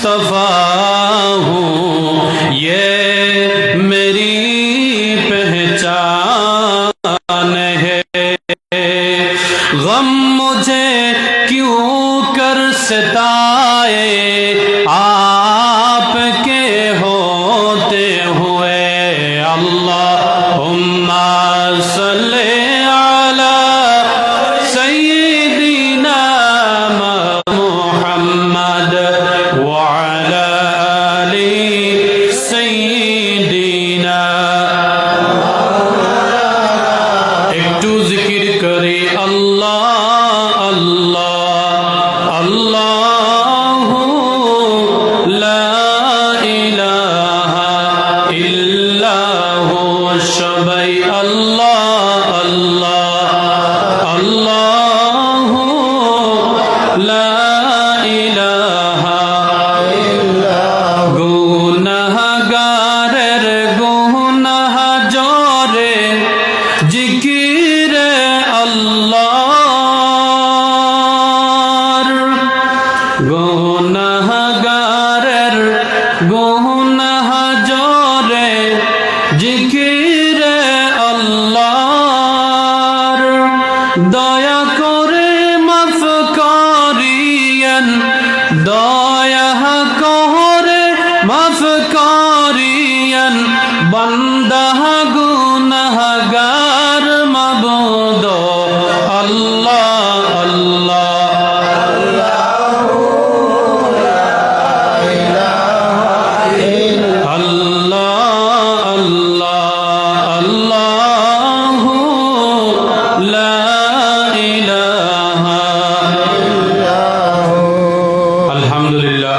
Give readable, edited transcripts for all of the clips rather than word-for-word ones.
मुस्तफ़ा हूँ, ये मेरी पहचान है। गम मुझे क्यों कर सताए, आपके होते हुए। अल्लाहुम्मा सल्ले अला सय्यिदिना मुहम्मद व अला आलि सय्यिदिना। একটু জিকির করে আল্লাহ আল্লাহ আল্লাহু লা ইলাহা ইল্লাহু। সবাই আল্লাহ আল্লাহ আল্লাহু লা ইলাহা ইল্লাহু। গুনাহগারের গুনাহ জরে জিকিরে আল্লাহর, গুনাহগারের গুনাহ জরে জিকিরে আল্লাহর। দয়া করে মাফ করিয়েন, দয়া করে মাফ করিয়েন বান্দা গুনাহগার মাবুদ। আল্লাহ আল্লাহ আল্লাহ আল্লাহ আল্লাহু লা ইলাহা ইল্লাহু। আলহামদুলিল্লাহ।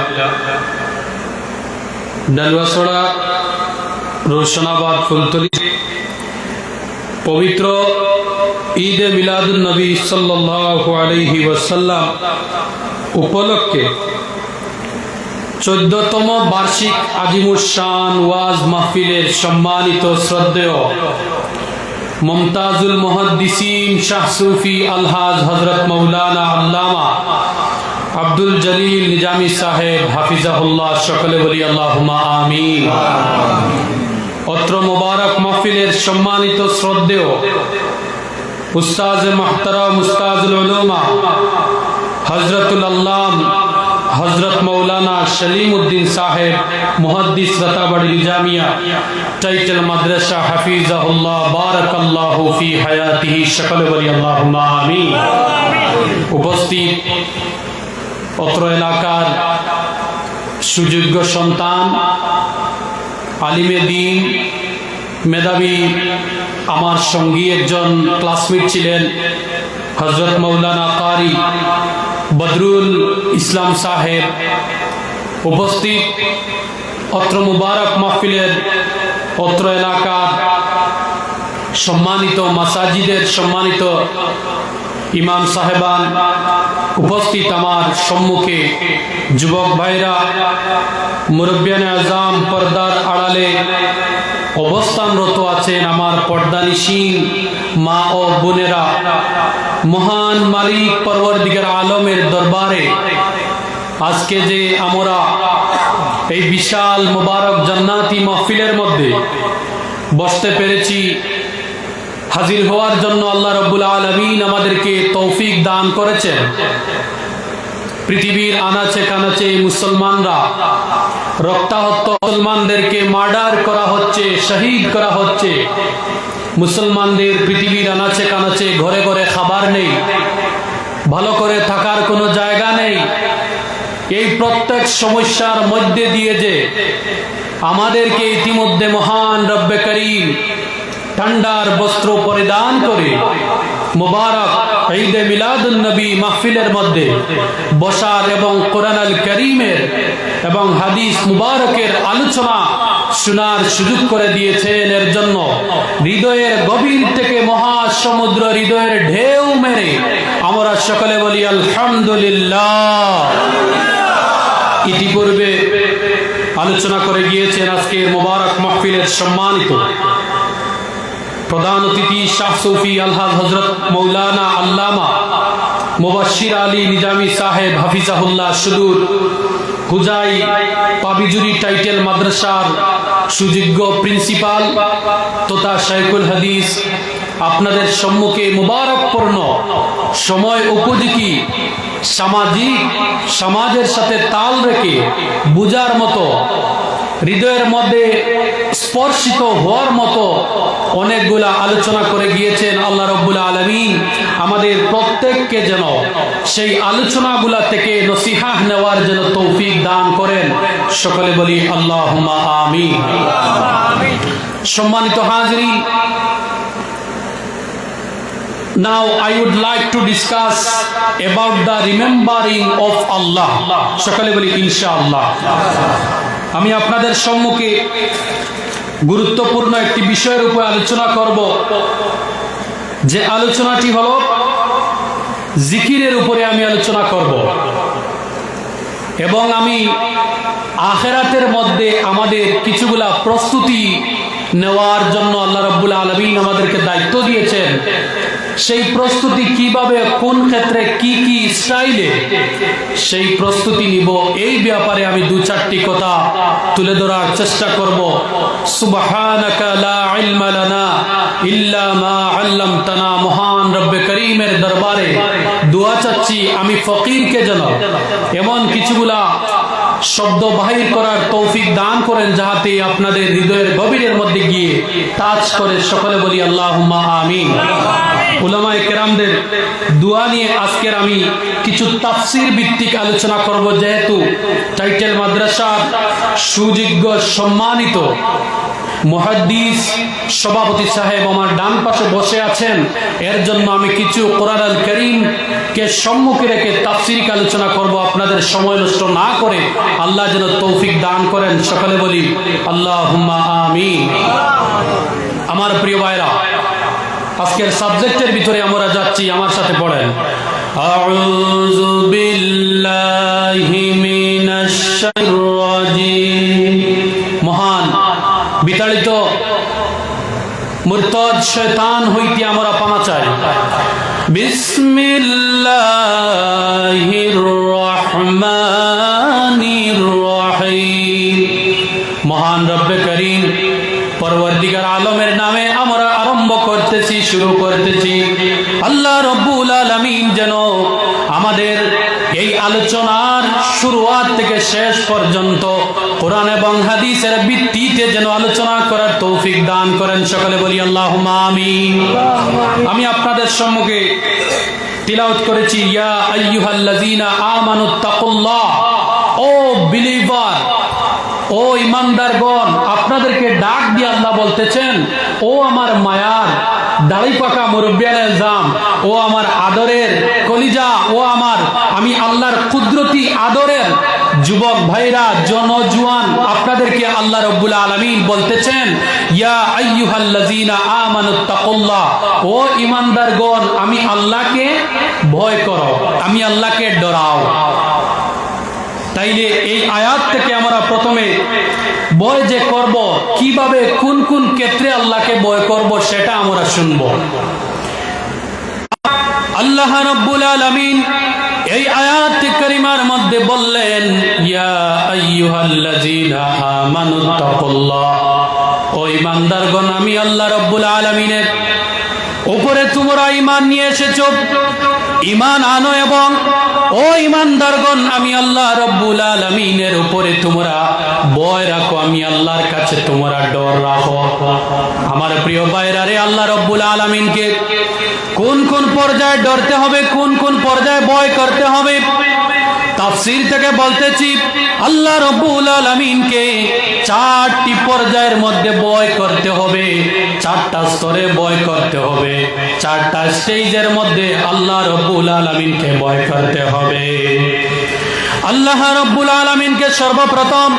ডালুয়াছড়া রোশনাবাদ ফুলতলি পবিত্র ঈদে মিলাদুন নবী সাল্লাল্লাহু আলাইহি ওয়াসাল্লাম উপলক্ষে 14তম বার্ষিক আজিমুশান ওয়াজ মাহফিলের সম্মানিত শ্রদ্ধেয় মুমতাজুল মুহাদ্দিসিন শাহ সুফি আলহাজ হযরত মাওলানা আল্লামা আব্দুল জলিল নিজামী সাহেব হাফিজাহুল্লাহ, সকলে বলি আল্লাহুম্মা আমিন। অত্র মুবারক মাহফিলের সম্মানিত শ্রদ্ধেয় উস্তাজ মুহতারাম উস্তাজুল উলুমা হযরতুল আল্লাম হযরত মাওলানা সলিমউদ্দিন সাহেব মুহাদ্দিস রাতাবাড়ি নিজামিয়া টাইটেল মাদ্রাসা হাফিজাহুল্লাহ বারাকাল্লাহু ফি হায়াতিহি, সকলে বলি আল্লাহুম্মা আমিন। উপস্থিত অত্র এলাকার সুযোগ্য সন্তান, আলিমে দ্বীন, মেধাবী, আমার সঙ্গী একজন ক্লাসমেট ছিলেন হযরত মাওলানা কারি বদরুল ইসলাম সাহেব। উপস্থিত অত্র মুবারক মাহফিলের অত্র এলাকার সম্মানিত মাসাজিদের সম্মানিত ইমাম সাহেবান, উপস্থিত আমার সম্মুখে যুবক ভাইরা, মুরব্বিয়ানে আজম, পর্দার আড়ালে অবস্থানরত আছেন আমার পর্দানিশীন মা ও বোনেরা, মহান মালিক পরওয়ারদিগার আলমের দরবারে আজকে যে আমরা এই বিশাল মুবারক জান্নাতি মাহফিলের মধ্যে বসতে পেরেছি, হাজির হওয়ার জন্য আল্লাহ রাব্বুল আলামিন আমাদেরকে তৌফিক দান করেছেন। পৃথিবীর আনাচে কানাচে মুসলমানরা রক্তাহত মুসলমানদেরকে মার্ডার করা হচ্ছে, শহীদ করা হচ্ছে। মুসলমানদের পৃথিবীর আনাচে কানাচে ঘরে ঘরে খাবার নেই, ভালো করে থাকার কোনো জায়গা নেই। এই প্রত্যেক সমস্যার মধ্যে দিয়ে যে আমাদেরকে ইতিমধ্যে মহান রব্বে করিম ঠান্ডার বস্ত্র পরিধান করে মুবারক ঈদে মিলাদুন নবী মাহফিলের মধ্যে বসার এবং কোরআন আল কারীমের এবং হাদিস মুবারকের আলোচনা শোনার সুযোগ করে দিয়েছেন। এর জন্য হৃদয়ের গভীর থেকে মহাসমুদ্র হৃদয়ের ঢেউ মেরে আমরা সকলে বলি আলহামদুলিল্লাহ। ইতিপূর্বে আলোচনা করে গিয়েছেন আজকের মুবারক মাহফিলের সম্মানিত প্রধান অতিথি শাহ সুফি আলহাজ হযরত মাওলানা আল্লামা মুবাশশির আলী নিজামী সাহেব হাফিজাহুল্লাহ সুদূর খুজাই পাবিজুরি টাইটেল মাদ্রাসার সুযোগ্য প্রিন্সিপাল তথা শাইখুল হাদিস আপনাদের সম্মুখে মুবারকপূর্ণ সময় উপযোগী সমাজের সাথে তাল রেখে বুঝার মতো হৃদয়ের মধ্যে স্পর্শিত হওয়ার মতো অনেকগুলা আলোচনা করে গিয়েছেন আল্লাহ রাব্বুল আলামিন আমাদের প্রত্যেককে যেন সেই আলোচনাগুলা থেকে নসিহত নেওয়ার জন্য তৌফিক দান করেন। সকলে বলি আল্লাহুম্মা আমিন। সম্মানিত হাজিরিন, now I would like to discuss about the remembering of Allah. সকলে বলি ইনশাআল্লাহ। আমি আপনাদের সম্মুখে গুরুত্বপূর্ণ একটি বিষয়ের উপর আলোচনা করব, যে আলোচনাটি হলো জিকিরের উপরে আমি আলোচনা করব, এবং আমি আখিরাতের মধ্যে আমাদের কিছুগুলা প্রস্তুতি নেওয়ার জন্য আল্লাহ রাব্বুল আলামিন আমাদেরকে দায়িত্ব দিয়েছেন। সেই প্রস্তুতি কিভাবে, কোন ক্ষেত্রে, কি কি স্টাইলে সেই প্রস্তুতি নিব, এই ব্যাপারে আমি দু চারটি কথা তুলে ধরার চেষ্টা করব। সুবহানাকা লা ইলমা লানা ইল্লা মা আল্লামতানা। মহান রব্বে করিমের দরবারে দোয়া চাচ্ছি আমি ফকিরকে যেন এমন কিছুগুলা শব্দ বাহির করার তৌফিক দান করেন যাহাতে আপনাদের হৃদয়ের গভীরের মধ্যে গিয়ে টাচ করে। সকলে বলি আল্লাহুম্মা আমিন। উলামায়ে কেরামদের দোয়া নিয়ে আজকের আমি কিছু তাফসীর ভিত্তিক আলোচনা করব, যেহেতু টাইটেল মাদ্রাসার সুযোগ্য সম্মানিত মুহাদ্দিস সভাপতি সাহেব আমার ডান পাশে বসে আছেন, এর জন্য আমি কিছু কোরআন আল কারীম কে সম্মুখে রেখে তাফসীরিক আলোচনা করব। আপনাদের সময় নষ্ট না করে আল্লাহ যেন তৌফিক দান করেন। সকলে বলি আল্লাহুম্মা আমিন। আমার প্রিয় ভাইরা, আজকের সাবজেক্টের ভিতরে আমরা যাচ্ছি, আমার সাথে পড়েন। আউযু বিল্লাহি মিনাশ শাইতানির রাজিম। মহান বিতাড়িত মুরতাদ শয়তান হইতে আমরা পানা চাই। বিসমিল্লাহির রহমানির রহিম। মহান রব্বে করিম পরওয়ারদিগার আলমের নামে আমরা আরম্ভ করতেছি, শুরু করতেছি। আল্লাহ রব্বুল আলামিন যেন আমাদের এই আলোচনার শুরুয়াত থেকে শেষ পর্যন্ত কোরআন এবং হাদিসের ভিত্তিতে যেন আলোচনা করার তৌফিক দান করেন। সকলে বলি আল্লাহুম্মা আমিন। আমি আপনাদের সম্মুখে তিলাওয়াত করেছি, ইয়া আইয়ুহাল্লাযীনা আমানুত্তাকুল্লাহ। ও বিলিভার, ও ইমানদারগণ, আপনাদেরকে ডাক দিয়ে আল্লাহ বলতেছেন, ও আমার মায়ার দাড়ি পাকা মুরব্বিয়ানে জাম, ও আমার আদরের কলিজা, ও আমি আল্লাহর কুদরতি আদরের যুবক ভাইরা, জনজুয়ান, আপনাদেরকে আল্লাহ রাব্বুল আলামিন বলতেছেন, ইয়া আইয়ুহাল্লাযীনা আমানুত্তাকুল্লাহ। ও ইমানদারগণ, আমি আল্লাহকে ভয় করো, আমি আল্লাহকে ডরাও। তাইলে এই আয়াত থেকে আমরা প্রথমে ভয় যে করব, কিভাবে কোন কোন ক্ষেত্রে আল্লাহকে ভয় করব সেটা আমরা শুনব। আল্লাহ রাব্বুল আলামিন এই আয়াত কারিমার মধ্যে বললেন, ইয়া আইয়ুহাল্লাযীনা আমানুত্তাকুল্লাহ। ও ইমানদারগণ, আমি আল্লাহ রাব্বুল আলামিনের উপরে তোমরা ঈমান নিয়ে এসেছো, ঈমান আনো, এবং ও ইমানদারগণ, আমি আল্লাহ রাব্বুল আলামিনের উপরে তোমরা ভয় রাখো, আমি আল্লাহর কাছে তোমরা ডর রাখো। আমার প্রিয় ভাইরা রে, আল্লাহ রাব্বুল আলামিনকে কোন কোন পর্যায়ে ডরতে হবে, কোন কোন পর্যায়ে ভয় করতে হবে, তাফসীর থেকে বলতেছি, আল্লাহ রাব্বুল আলামিনকে চারটি পর্যায়ের মধ্যে ভয় করতে হবে, চারটা স্তরে ভয় করতে হবে, চারটা স্টেজের মধ্যে আল্লাহ রাব্বুল আলামিনকে ভয় করতে হবে। আল্লাহ রাব্বুল আলামিনকে সর্বপ্রথম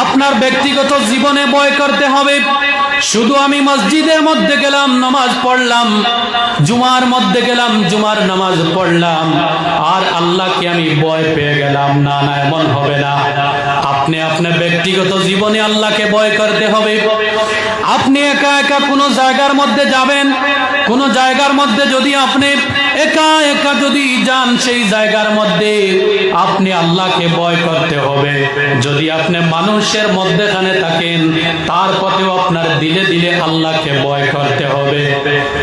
আপনার ব্যক্তিগত জীবনে ভয় করতে হবে। শুধু আমি মসজিদের মধ্যে গেলাম, নামাজ পড়লাম, জুমার মধ্যে গেলাম, জুমার নামাজ পড়লাম, আর আল্লাহকে আমি ভয় পেয়ে গেলাম, না না, এমন হবে না। আপনি আপনার ব্যক্তিগত জীবনে আল্লাহকে ভয় করতে হবে। আপনি একা একা কোনো জায়গার মধ্যে যাবেন, কোনো জায়গার মধ্যে যদি আপনি একা একা যদি যান সেই জায়গার মধ্যে আপনি আল্লাহকে ভয় করতে হবে। যদি আপনি মানুষের মধ্যেখানে থাকেন তার পথেও আপনার দিলে দিলে আল্লাহকে ভয় করতে হবে,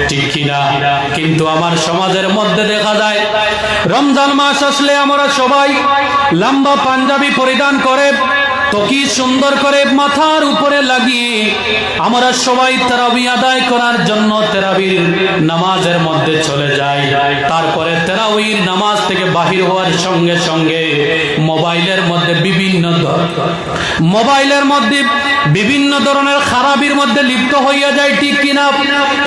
ঠিক কিনা? কিন্তু আমার সমাজের মধ্যে দেখা যায় রমজান মাস আসলে আমরা সবাই লম্বা পাঞ্জাবি পরিধান করে তো কি সুন্দর করে মাথার উপরে লাগিয়ে আমরা সবাই তারাবি আদায় করার জন্য তারাবির নামাজের মধ্যে চলে যাই। তারপরে তারাবির নামাজ থেকে বাহির হওয়ার সঙ্গে সঙ্গে মোবাইলের মধ্যে বিভিন্ন ধরনের খারাপির মধ্যে লিপ্ত হইয়া যায়, ঠিক কিনা?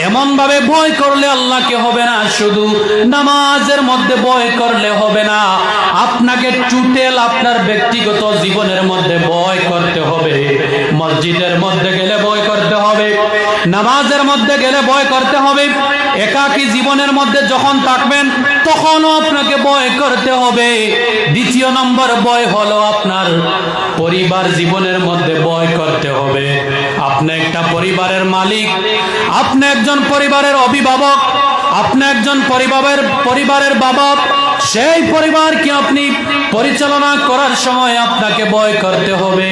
এমন ভাবে ভয় করলে আল্লাহকে হবে না, শুধু নামাজের মধ্যে ভয় করলে হবে না, আপনাকে টোটাল আপনার ব্যক্তিগত জীবনের মধ্যে ভয় করতে হবে। মসজিদের মধ্যে গেলে ভয় করতে হবে, নামাজের মধ্যে গেলে ভয় করতে হবে। একাকী জীবনের মধ্যে যখন থাকবেন তখনও আপনাকে ভয় করতে হবে। দ্বিতীয় নম্বর ভয় হলো আপনার পরিবার জীবনের মধ্যে ভয় করতে হবে। আপনি একটা পরিবারের মালিক, আপনি একজন পরিবারের অভিভাবক, আপনি একজন পরিবারের বাবা। সেই পরিবারকে আপনি পরিচালনা করার সময় আপনাকে ভয় করতে হবে,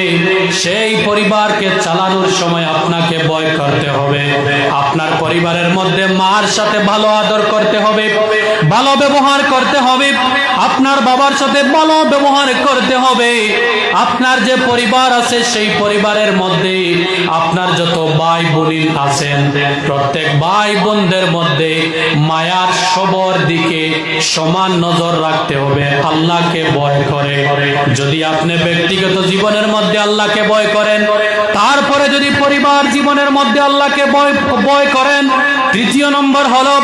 সেই পরিবারকে চালানোর সময় আপনাকে ভয় করতে হবে। আপনার পরিবারের মধ্যে মার সাথে ভালো আদর করতে হবে, ভালো ব্যবহার করতে হবে, আপনার বাবার সাথে ভালো ব্যবহার করতে হবে। আপনার যে পরিবার আছে সেই পরিবারের মধ্যে আপনার যত ভাই বোন আছেন প্রত্যেক ভাই বোনদের মধ্যে মায়ার সবার দিকে সমান নজর রাখতে হবে, আল্লাহকে ভয় করে। যদি আপনি ব্যক্তিগত জীবনের মধ্যে আল্লাহকে ভয় করেন, তারপরে যদি পরিবার জীবনের মধ্যে আল্লাহকে ভয় করেন, তৃতীয় নম্বর হলো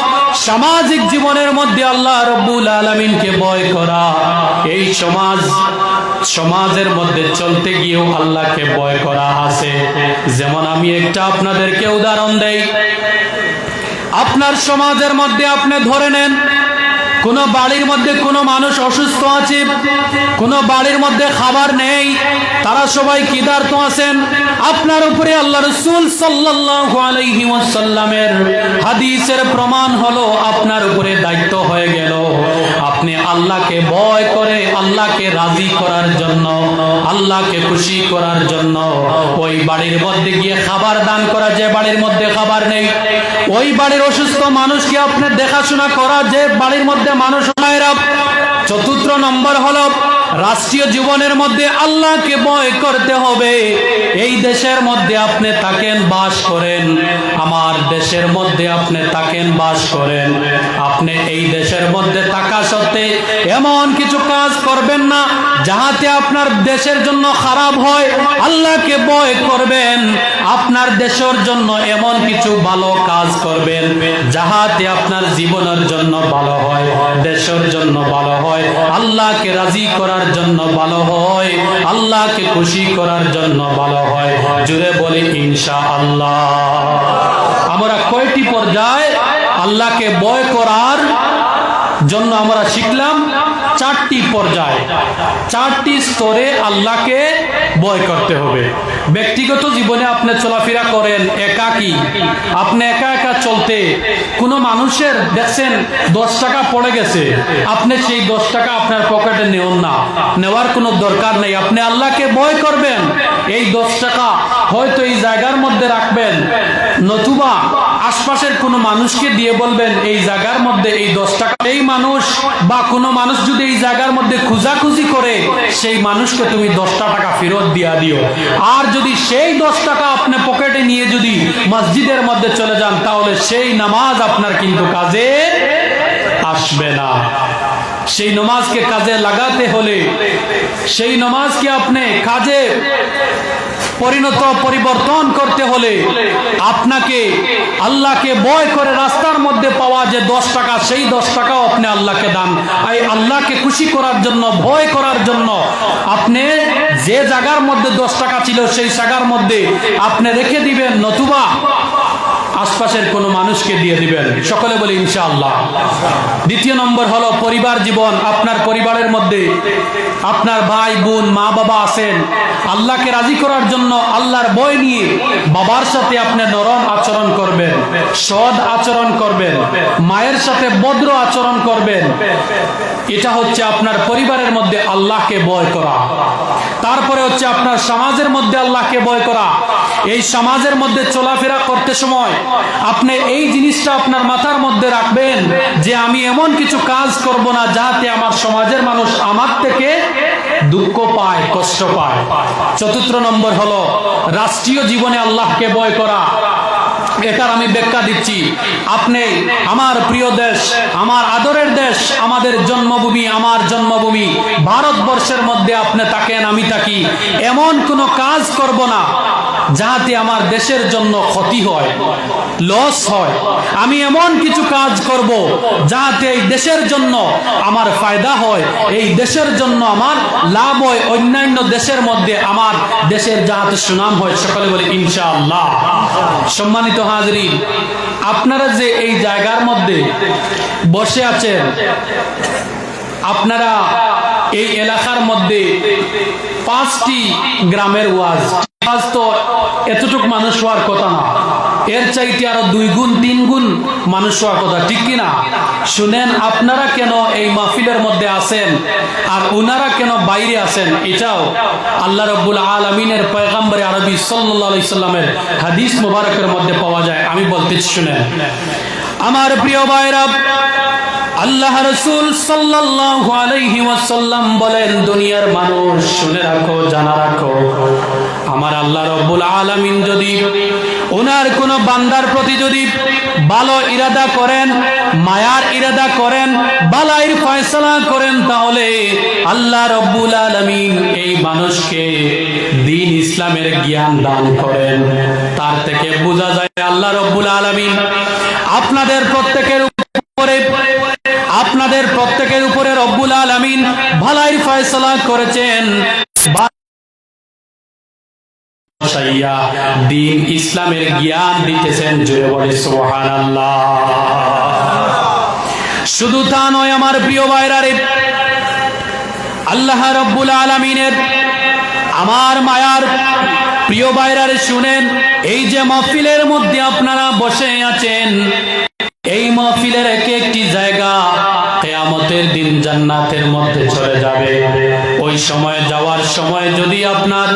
সামাজিক জীবনের মধ্যে আল্লাহ রব্বুল আলামিনকে ভয় করা। এই সমাজের মধ্যে চলতে গিয়েও আল্লাহকে ভয় করা আছে। যেমন আমি একটা আপনাদেরকে উদাহরণ দেই। আপনার সমাজের মধ্যে আপনি ধরে নেন কোন বাড়ির মধ্যে কোনো মানুষ অসুস্থ আছে, কোন বাড়ির মধ্যে খাবার নেই, তারা সবাই ক্ষুধার্ত আছেন। আপনার উপরে আল্লাহ রাসূল সাল্লাল্লাহু আলাইহি ওয়াসাল্লামের হাদিসের প্রমাণ হলো আপনার উপরে দায়িত্ব হয়ে গেল আপনি আল্লাহকে ভয় করে আল্লাহকে রাজি করার জন্য, আল্লাহকে খুশি করার জন্য ওই বাড়ির মধ্যে গিয়ে খাবার দান করা। যে বাড়ির মধ্যে খাবার নেই ওই বাড়ির অসুস্থ মানুষকে আপনি দেখাশোনা করা, যে বাড়ির মধ্যে মানুষ। চতুর্থ নম্বর হলো রাষ্ট্রীয় জীবনের মধ্যে আল্লাহকে ভয় করতে হবে। এই দেশের মধ্যে আপনি থাকেন বাস করেন, আমার দেশের মধ্যে আপনি থাকেন বাস করেন, আপনি এই দেশের মধ্যে থাকা সত্ত্বে এমন কিছু কাজ করবেন না যাহাতে আপনার দেশের জন্য খারাপ হয়। আল্লাহকে ভয় করবেন, আপনার দেশের জন্য এমন কিছু ভালো কাজ করবেন যাহাতে আপনার জীবনের জন্য ভালো হয়, দেশের জন্য ভালো হয়, আল্লাহকে রাজি করার জন্য ভালো হয়, আল্লাহকে খুশি করার জন্য ভালো হয়। জুড়ে বলি ইনশাআল্লাহ। আমরা কয়টি পর্যায়ে আল্লাহকে ভয় করার জন্য আমরা শিখলাম? চারটি পর্যায়ে, চারটি স্তরে আল্লাহকে ভয় করতে হবে। ব্যক্তিগত জীবনে আপনি চলাফেরা করেন একাকী, আপনি একা একা চলতে কোনো মানুষের দেখছেন 10 টাকা পড়ে গেছে, আপনি সেই 10 টাকা আপনার পকেটে নেন না, নেওয়ার কোনো দরকার নেই। আপনি আল্লাহকে ভয় করবেন, এই 10 টাকা হয়তো এই জায়গার মধ্যে রাখবেন, নতুবা আশপাশের কোনো মানুষকে দিয়ে বলবেন এই জায়গার মধ্যে এই 10 টাকা। এই মানুষ বা কোনো মানুষ যদি এই জায়গার মধ্যে খোঁজাখুঁজি করে সেই মানুষকে তুমি 10টা টাকা ফেরত দিয়া দিও। আর যদি সেই 10 টাকা আপনি পকেটে নিয়ে যদি মসজিদের মধ্যে চলে যান তাহলে সেই নামাজ আপনার কিন্তু কাজে আসবে না। সেই নামাজকে কাজে লাগাতে হলে, সেই নামাজকে আপনি কাজে পরিবর্তন করতে হলে আপনাকে আল্লাহকে ভয় করে রাস্তার মধ্যে পাওয়া যে 10 টাকা, সেই 10 টাকাও আপনি আল্লাহকে দান, এই আল্লাহকে খুশি করার জন্য, ভয় করার জন্য আপনি যে জায়গার মধ্যে 10 টাকা ছিল সেই জায়গার মধ্যে আপনি রেখে দিবেন, নতুবা আশপাশের কোনো মানুষকে দিয়ে দিবেন। সকলে বলি ইনশাআল্লাহ। দ্বিতীয় নম্বর হলো পরিবার জীবন। আপনার পরিবারের মধ্যে আপনার ভাই বোন মা বাবা আছেন, আল্লাহকে রাজি করার জন্য আল্লাহর ভয় নিয়ে বাবার সাথে আপনি নরম আচরণ করবেন, সৎ আচরণ করবেন, মায়ের সাথে ভদ্র আচরণ করবেন। এটা হচ্ছে আপনার পরিবারের মধ্যে আল্লাহকে ভয় করা। তারপরে হচ্ছে আপনার সমাজের মধ্যে আল্লাহকে ভয় করা। এই সমাজের মধ্যে চলাফেরা করতে সময় আপনি এই জিনিসটা আপনার মাথার মধ্যে রাখবেন যে আমি এমন কিছু কাজ করব না যাতে আমার সমাজের মানুষ আমার থেকে দুঃখ পায়, কষ্ট পায়। চতুর্থ নম্বর হলো রাষ্ট্রীয় জীবনে আল্লাহকে ভয় করা। এটার আমি ব্যাখ্যা দিচ্ছি। আপনি আমার প্রিয় দেশ, আমার আদরের দেশ, আমাদের জন্মভূমি, আমার জন্মভূমি ভারতবর্ষের মধ্যে আপনি থাকেন, আমি থাকি, এমন কোনো কাজ করব না যাতে আমার দেশের জন্য ক্ষতি হয়, লস হয়। আমি এমন কিছু কাজ করব যাতে এই দেশের জন্য আমার ফায়দা হয়, এই দেশের জন্য আমার লাভ হয়, অন্যান্য দেশের মধ্যে আমার দেশের যাতে সুনাম হয়। সকলে বলি ইনশাআল্লাহ। সম্মানিত হাজরিন, আপনারা যে এই জায়গার মধ্যে বসে আছেন, আপনারা এই এলাকার মধ্যে 5টি গ্রামের ওয়াজ তো এতটুক মানুষ হওয়ার কথা না, এর চাইতে আরো 2 গুণ 3 গুণ মানুষ হওয়ার কথা, ঠিক কিনা? শুনেন, আপনারা কেন এই মাহফিলের মধ্যে আছেন আর ওনারা কেন বাইরে আছেন, এটাও আল্লাহ রাব্বুল আলামিনের পয়গম্বর আরবি সাল্লাল্লাহু আলাইহি সাল্লামের হাদিস মুবারকের মধ্যে পাওয়া যায়। আমি বলতেছি শুনেন। আমার প্রিয় ভাইরা, আল্লাহ রাসূল সাল্লাল্লাহু আলাইহি ওয়াসাল্লাম বলেন, দুনিয়ার মানুষ শুনে রাখো, জানা রাখো, আমার আল্লাহ রাব্বুল আলামিন যদি ওনার কোন বান্দার প্রতি যদি ভালো ইরাদা করেন, মায়ার ইরাদা করেন, বালাইর ফয়সালা করেন, তাহলে আল্লাহ রাব্বুল আলামিন এই মানুষকে দ্বীন ইসলামের জ্ঞান দান করেন। তার থেকে বোঝা যায় আল্লাহ রাব্বুল আলামিন আপনাদের প্রত্যেকের উপরে রব্বুল আলামিন ভালাইর ফয়সালা করেছেন, দ্বীন ইসলামের জ্ঞান দিতেছেন। জোরে বলে সুবহানাল্লাহ। শুধু তা নয় আমার প্রিয় ভাইরা রে, আল্লাহ রাব্বুল আলামিনের আমার মায়ার প্রিয় ভাইরা রে, শুনেন, এই যে মাহফিলের মধ্যে আপনারা বসে আছেন, এই মাহফিলের এক একটি জায়গা কিয়ামতের দিন জান্নাতের মধ্যে চলে যাবে। ওই সময় যাওয়ার সময় যদি আপনার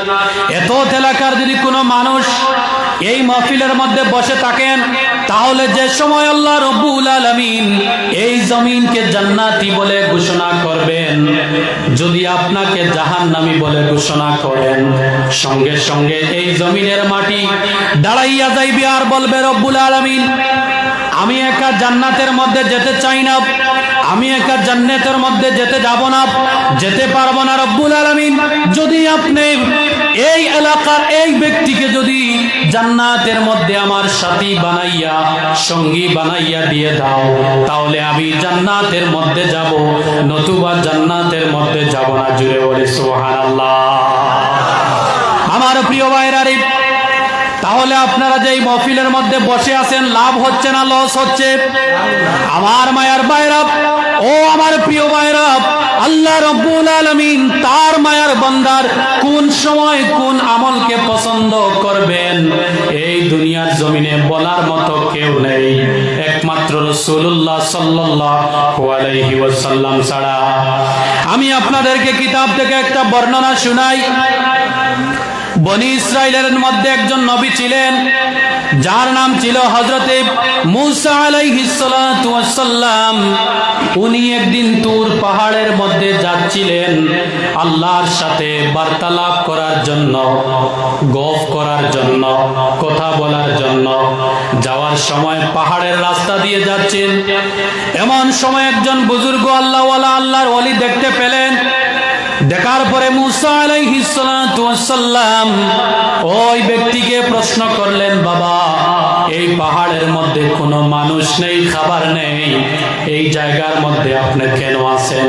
এত এলাকার যদি কোনো মানুষ এই মাহফিলের মধ্যে বসে থাকেন, তাহলে যে সময় আল্লাহ রাব্বুল আলামিন এই জমিনকে জান্নাতি বলে ঘোষণা করবেন, যদি আপনাকে জাহান্নামী বলে ঘোষণা করেন, সঙ্গে সঙ্গে এই জমিনের মাটি দাঁড়াইয়া যাইবে আর বলবে, রব্বুল আলামিন, আমি একা জান্নাতের মধ্যে যেতে চাই না, আমি একা জান্নাতের মধ্যে যেতে যাব না, যেতে পারবো না। রব্বুল আলামিন যদি আপনি এই এলাকার এই ব্যক্তিকে যদি জান্নাতের মধ্যে আমার সাথী বানাইয়া, সঙ্গী বানাইয়া দিয়ে দাও, তাহলে আমি জান্নাতের মধ্যে যাব, নতুবা জান্নাতের মধ্যে যাব না। জুড়ে বলে সুবহানাল্লাহ। আমার প্রিয় ভাইরা রে, তাহলে আপনারা যে মাহফিলের মধ্যে বসে আছেন, লাভ হচ্ছে না লস হচ্ছে? আমার মায়ার ভাইরা, ও আমার প্রিয় ভাইরা, আল্লাহ রাব্বুল আলামিন তার মায়ার বান্দার কোন সময় কোন আমলকে পছন্দ করবেন এই দুনিয়ার জমিনে বলার মতো কেউ নেই, একমাত্র রাসূলুল্লাহ সাল্লাল্লাহু আলাইহি ওয়াসাল্লাম ছাড়া। আমি আপনাদেরকে কিতাব থেকে একটা বর্ণনা শোনাই। বনি ইসরাইলের মধ্যে একজন নবী ছিলেন, যার নাম ছিল হযরতে মূসা আলাইহিস সালাতু ওয়াস সালাম। উনি একদিন তুর পাহাড়ের মধ্যে যাচ্ছিলেন আল্লাহর সাথে বার্তালাপ করার জন্য, গপ করার জন্য, কথা বলার জন্য। যাওয়ার সময় পাহাড়ের রাস্তা দিয়ে যাচ্ছেন, এমন সময় একজন বুজুর্গ আল্লাহওয়ালা, আল্লাহর ওলি দেখতে পেলেন। দেখা তারপরে মুসা আলাইহিস সালাতু ওয়াস সালাম ওই ব্যক্তিকে প্রশ্ন করলেন, বাবা এই পাহাড়ের মধ্যে কোনো মানুষ নেই, খাবার নেই, এই জায়গার মধ্যে আপনি কেন আছেন?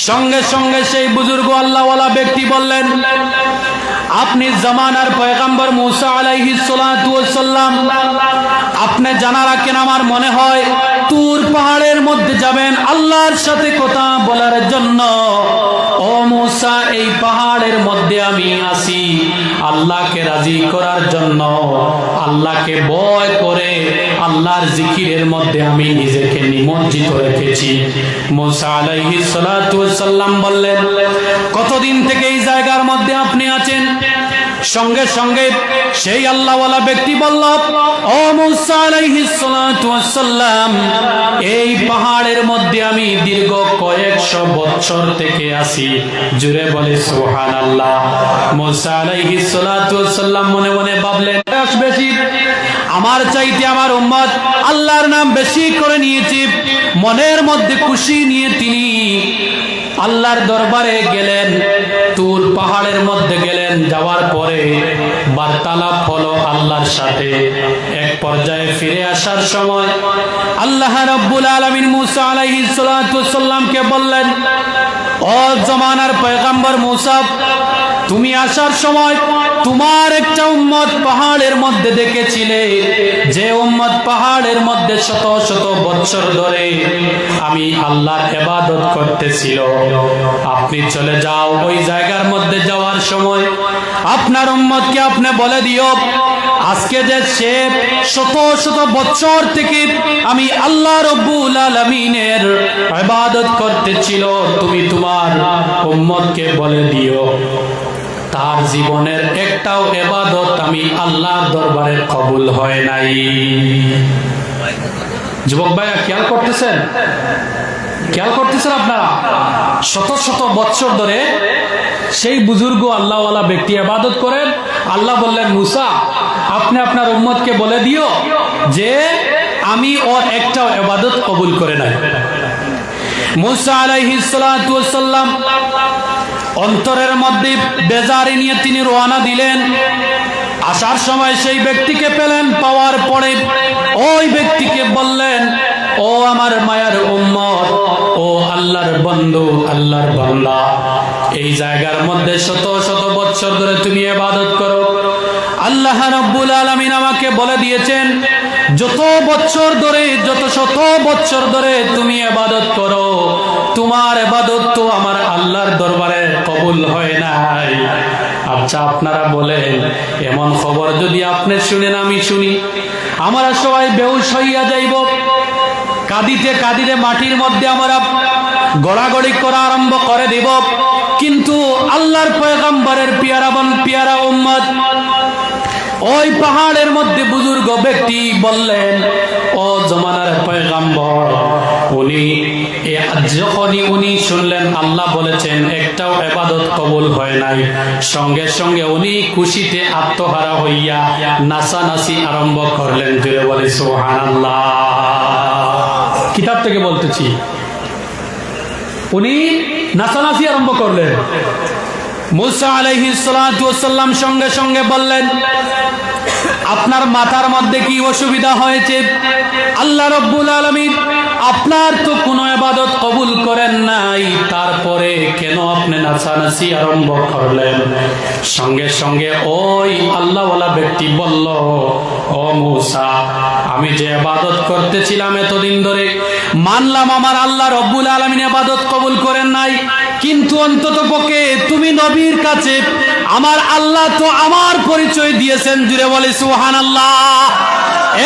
সঙ্গে সঙ্গে সেই বুজুর্গ আল্লাহওয়ালা ব্যক্তি বললেন, আপনি জামানার পয়গম্বর মুসা আলাইহিস সালাতু ওয়াস সালাম, আপনি জানা রাখেন আমার মনে হয় তুর পাহাড়ের মধ্যে যাবেন আল্লাহর সাথে কথা বলার জন্য। ও মুসা, এই পাহাড়ের মধ্যে আমি আছি আল্লাহকে রাজি করার জন্য, আল্লাহকে ভয় করে আল্লাহর জিকিরের মধ্যে আমি নিজেকে নিমজ্জিত রেখেছি। মুসা আলাইহিস সালাতু ওয়াস সালাম বললেন, কতদিন থেকে এই জায়গার মধ্যে আপনি আছেন? সঙ্গে সঙ্গে সেই আল্লাহওয়ালা ব্যক্তি বলল, ও মুসা আলাইহিস সালাতু ওয়াস সালাম, এই পাহাড়ের মধ্যে আমি দীর্ঘ কয়েকশো বছর থেকে আছি। জুড়ে বলে সুবহানাল্লাহ। মুসা আলাইহিস সালাতু ওয়াস সালাম মনে মনে ভাবলেন, বেশি আমার চাইতে আমার উম্মত আল্লাহর নাম বেশি করে নিয়েছে। মনের মধ্যে খুশি নিয়ে তিনি আল্লাহর দরবারে গেলেন, তুর পাহাড়ের মধ্যে গেলেন। যাওয়ার পরে বার্তালাপ হলো আল্লাহর সাথে। এক পর্যায়ে ফিরে আসার সময় আল্লাহ রাব্বুল আলামিন মুসা আলাইহিস সালাতু ওয়াস সালামকে বললেন, ও জামানার পয়গম্বর মুসা, তুমি আসার সময় তোমার একটা উম্মত পাহাড়ের মধ্যে দেখেছিলে, যে উম্মত পাহাড়ের মধ্যে শত শত বছর ধরে আমি আল্লাহর ইবাদত করতেছিল। আপনি চলে যাও, ওই জায়গার মধ্যে যাওয়ার সময় আপনার উম্মতকে আপনি বলে দিও, আজকে যে সে শত শত বছর থেকে আমি আল্লাহ রাব্বুল আলামিনের ইবাদত করতেছিল, তুমি তোমার উম্মতকে বলে দিও তার জীবনের একটাও ইবাদত আমি আল্লাহর দরবারে কবুল হয় নাই। যুবক ভাইরা খেয়াল করতেছেন? খেয়াল করতেছেন আপনারা? শত শত বছর ধরে সেই বুজুর্গ আল্লাহওয়ালা ব্যক্তি ইবাদত করেন। আল্লাহ বললেন, মুসা আপনি আপনার উম্মতকে বলে দিও যে আমি ওর একটাও ইবাদত কবুল করে নাই। মুসা আলাইহিস সালাতু ওয়াস সালাম অন্তরের মধ্যে বেজারি নিয়ে তিনি রওনা দিলেন। আসার সময় সেই ব্যক্তিকে পেলেন, পাওয়ার পরে ওই ব্যক্তিকে বললেন, ও আমার মায়ার উম্মত, ও আল্লাহর বন্ধু, আল্লাহর বান্দা, এই জায়গার মধ্যে শত শত বছর ধরে তুমি ইবাদত করো। আল্লাহ রাব্বুল আলামিন আমাকে বলে দিয়েছেন, যত বছর ধরে, যত শত বছর ধরে তুমি ইবাদত করো, তোমার ইবাদত তো আমার আল্লাহর দরবারে কবুল হয় নাই। আচ্ছা আপনারা বলেন, এমন খবর যদি আপনি শুনেন, আমি শুনি, আমরা সবাই বেহুশ হইয়া যাইব। কাঁদিতে কাঁদিতে মাটির মধ্যে আমরা গড়াগড়ি করা আরম্ভ করে দেব। কিন্তু আল্লাহর পয়গম্বরের পিয়ারা উম্মত ওই পাহাড়ের মধ্যে বুজুর্গ ব্যক্তি বললেন, ও জমানার পয়গম্বর, যখনই উনি শুনলেন আল্লাহ বলেছেন একটাও ইবাদত কবুল হয় নাই, সঙ্গে সঙ্গে উনি খুশিতে আত্মহারা হইয়া নাচানাচি আরম্ভ করলেন। জুড়ে বলে সুবহানাল্লাহ। কিতাব থেকে বলতেছি, উনি নাচানাচি আরম্ভ করলেন। মুসা আলাইহিস সালাতু ওয়াস সালাম সঙ্গে সঙ্গে বললেন, আপনার মাথার মধ্যে কি অসুবিধা হয়েছে? আল্লাহ রাব্বুল আলামিন আপনার তো কোনো ইবাদত কবুল করেন নাই, তারপরে কেন আপনি নাচানাচি আরম্ভ করলেন? সঙ্গে সঙ্গে ওই আল্লাহওয়ালা ব্যক্তি বলল, ও মুসা, আমি যে ইবাদত করতেছিলাম এতদিন ধরে, মানলাম আমার আল্লাহ রাব্বুল আলামিন ইবাদত কবুল করেন নাই, কিন্তু অন্ততপক্ষে তুমি নবীর কাছে আমার আল্লাহ তো আমার পরিচয় দিয়েছেন। জুড়ে বলে সুবহানাল্লাহ।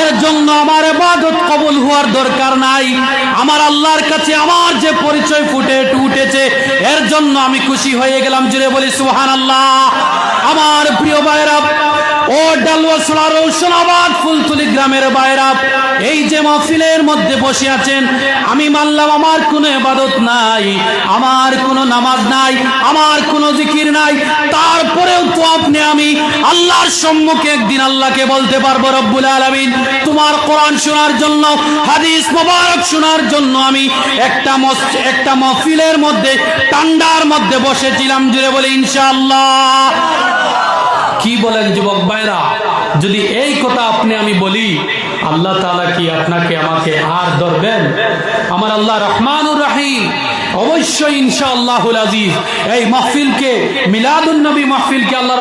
এর জন্য আমার ইবাদত কবুল হওয়ার দরকার নাই। আমার আল্লাহর কাছে আমার যে পরিচয় ফুটে উঠেছে, এর জন্য আমি খুশি হয়ে গেলাম। জুড়ে বলি সুবহানাল্লাহ। আমার প্রিয় ভাইরা, ও ডালওয়াসলা রৌশনাবাদ ফুলতলি গ্রামের ভাইরা, এই যে মাহফিলের মধ্যে বসে আছেন, আমি মানলাম আমার কোনো ইবাদত নাই, আমার কোনো নামাজ নাই, আমার কোনো জিকির নাই, তারপরেও তো আপনি আমি আল্লাহর সম্মুখে একদিন আল্লাহকে বলতে পারবো, রব্বুল আলামিন তোমার কোরআন শোনার জন্য, হাদিস মোবারক শোনার জন্য আমি একটা মাহফিলের মধ্যে ঠান্ডার মধ্যে বসেছিলাম। জুড়ে বলে ইনশাআল্লাহ। কি বলেন যুবক ভাইরা? যদি এই কথা আপনি আমি বলি, আল্লাহ তাআলা কি আপনাকে আমাকে আর ধরবেন? আমার আল্লাহ রহমানুর রহিম। অবশ্যই ইনশাআল্লাহুল আজিজ এই মাহফিলকে, মিলাদুন নবী মাহফিলকে Allah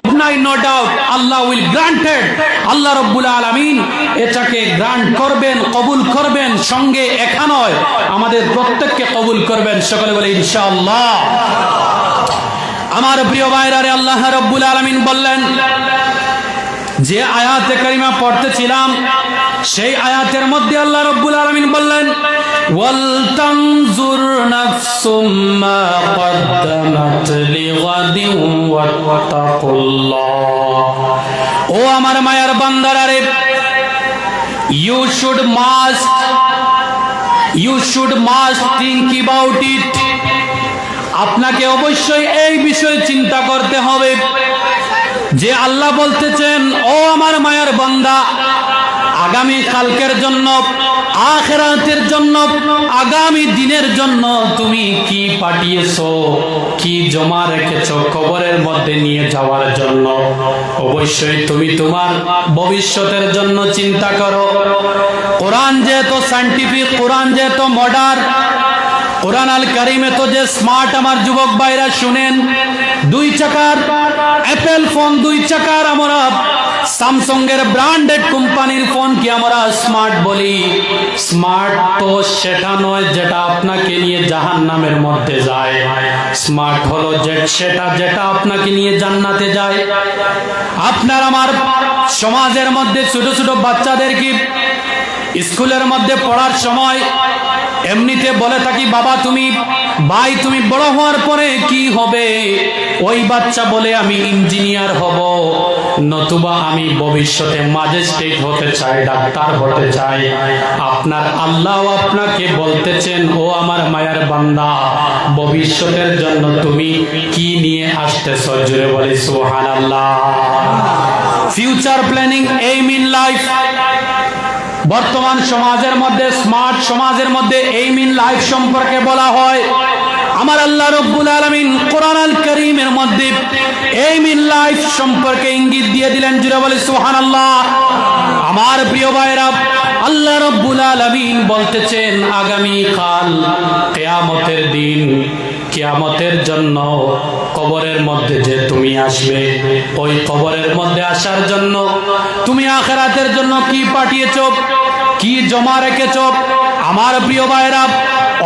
no doubt Allah will granted, Allah রাব্বুল আলামিন এটাকে গ্রান্ট করবেন, কবুল করবেন। সঙ্গে একা নয়, আমাদের প্রত্যেককে কবুল করবেন। সকলে বলে ইনশাআল্লাহ। আমার প্রিয় ভাইরা, আল্লাহ রাব্বুল আলামিন বললেন, যে আয়াতে কারিমা পড়তেছিলাম সেই আয়াতের মধ্যে আল্লাহ রাব্বুল আলামিন বললেন, ওয়াল তানজুর নাফসুম মা কদ্দামাত লিগাদিন ওয়াত্তাকুল্লাহ। ও আমার মায়ার বান্দারা রে, you should must think about it. আপনাকে অবশ্যই এই বিষয়ে চিন্তা করতে হবে যে আল্লাহ বলতেছেন, ও আমার মায়ার বান্দা, আগামী কালকের জন্য, আখিরাতের জন্য, আগামী দিনের জন্য তুমি কি পাঠিয়েছো, কি জমা রেখেছো কবরের মধ্যে নিয়ে যাওয়ার জন্য। অবশ্যই তুমি তোমার ভবিষ্যতের জন্য চিন্তা করো। কোরআন যেহেতু সায়েন্টিফিক, কোরআন যেহেতু মডার্ন, কোরআন আল কারিমে তো যে স্মার্ট, আমার যুবক ভাইরা শুনেন, 2 চাকার অ্যাপেল ফোন, 2 চাকার আমরা স্যামসাং এর ব্র্যান্ডেড কোম্পানির ফোন কি আমরা স্মার্ট বলি? স্মার্ট তো সেটা নয় যেটা আপনাকে নিয়ে জাহান্নামের মধ্যে যায়। স্মার্ট হলো সেটা যেটা আপনাকে নিয়ে জান্নাতে যায়। আপনার আমার সমাজের মধ্যে ছোট ছোট বাচ্চাদেরকে স্কুলের মধ্যে পড়ার সময় এমনিতে বলে থাকি, বাবা তুমি, ভাই তুমি বড় হওয়ার পরে কি হবে? ওই বাচ্চা বলে আমি ইঞ্জিনিয়ার হব, নতুবা আমি ভবিষ্যতে ম্যাজিস্ট্রেট হতে চাই, ডাক্তার হতে চাই। আপনার আল্লাহ আপনাকে বলতেছেন, ও আমার মায়ার বান্দা, ভবিষ্যতের জন্য তুমি কি নিয়ে আসতেছ? জোরে বলি সুবহানাল্লাহ। Future planning, aim in life. বর্তমান সমাজের মধ্যে, স্মার্ট সমাজের মধ্যে এইম ইন লাইফ সম্পর্কে বলা হয়। আমার আল্লাহ রাব্বুল আলামিন কোরআন আল কারীমের মধ্যে এইম ইন লাইফ সম্পর্কে ইঙ্গিত দিয়ে দিলেন। জুড়ে বলে সুবহানাল্লাহ। আমার প্রিয় ভাইরা, আল্লাহ রাব্বুল আলামিন বলতেছেন, আগামী কাল কিয়ামতের দিন, কিয়ামতের জন্য কবরের মধ্যে যে তুমি আসবে, ওই কবরের মধ্যে আসার জন্য তুমি আখিরাতের জন্য কি পাঠিয়েছো, কি জমা রেখেছো? আমার প্রিয় ভাইরা,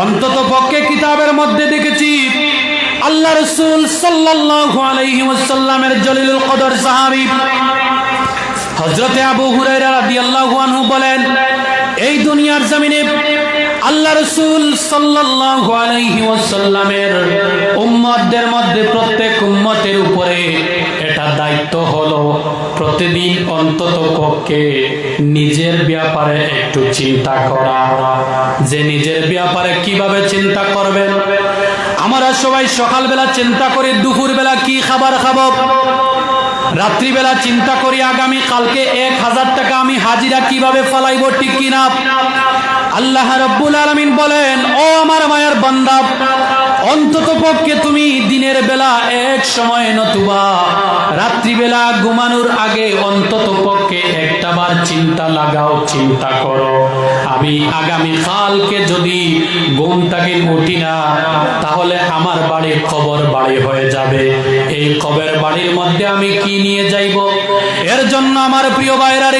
অন্তত পক্ষে কিতাবের মধ্যে দেখেছি আল্লাহ রাসূল সাল্লাল্লাহু আলাইহি ওয়াসাল্লামের জলিলুল কদর সাহাবী হযরতে আবু হুরায়রা রাদিয়াল্লাহু আনহু বলেন, এই দুনিয়ার জমিনে আল্লাহ রাসূল সাল্লাল্লাহু আলাইহি ওয়াসাল্লামের উম্মতদের মধ্যে প্রত্যেক উম্মতের উপরে এটা দায়িত্ব হলো প্রতিদিন অন্তত পক্ষে নিজের ব্যাপারে একটু চিন্তা করা। যে নিজের ব্যাপারে কিভাবে চিন্তা করবেন? আমরা সবাই সকালবেলা চিন্তা করি দুপুরবেলা কি খাবার খাবো, রাত্রিবেলা চিন্তা করি আগামী কালকে 1000 টাকা আমি হাজিরা কিভাবে ফলাইবো, ঠিক কিনা? আল্লাহ রাব্বুল আলামিন বলেন, ও আমার মায়ের বান্দা, অন্তত পক্ষে তুমি দিনের বেলা এক সময় নতুবা রাত্রিবেলা ঘুমানোর আগে অন্তত পক্ষে একটাবার চিন্তা লাগাও, চিন্তা করো, আমি আগামী কালকে যদি ঘুম থেকে উঠি না, তাহলে আমার বাড়ি কবর বাড়ি হয়ে যাবে। এই কবর বাড়ির মধ্যে আমি কি নিয়ে যাইব? এর জন্য আমার প্রিয় ভাইরা,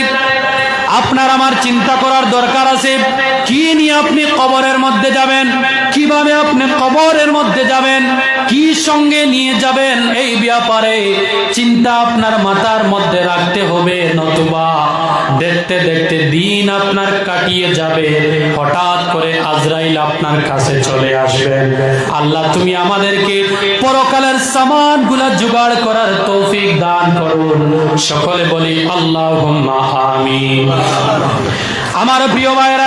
আপনার আমার চিন্তা করার দরকার আছে। কি নিয়ে আপনি কবরের মধ্যে যাবেন, কিভাবে আপনি কবরের মধ্যে যাবেন, কি সঙ্গে নিয়ে যাবেন, এই ব্যাপারে চিন্তা আপনার মাথার মধ্যে রাখতে হবে। নতুবা দেখতে দেখতে দিন আপনার কাটিয়ে যাবে, হঠাৎ করে আজরাইল আপনার কাছে চলে আসবে। আল্লাহ তুমি আমাদেরকে পরকালের সামানগুলা জোগাড় করার তৌফিক দান করুন। সকলে বলি আল্লাহুম্মা আমিন। আমার প্রিয় ভাইরা,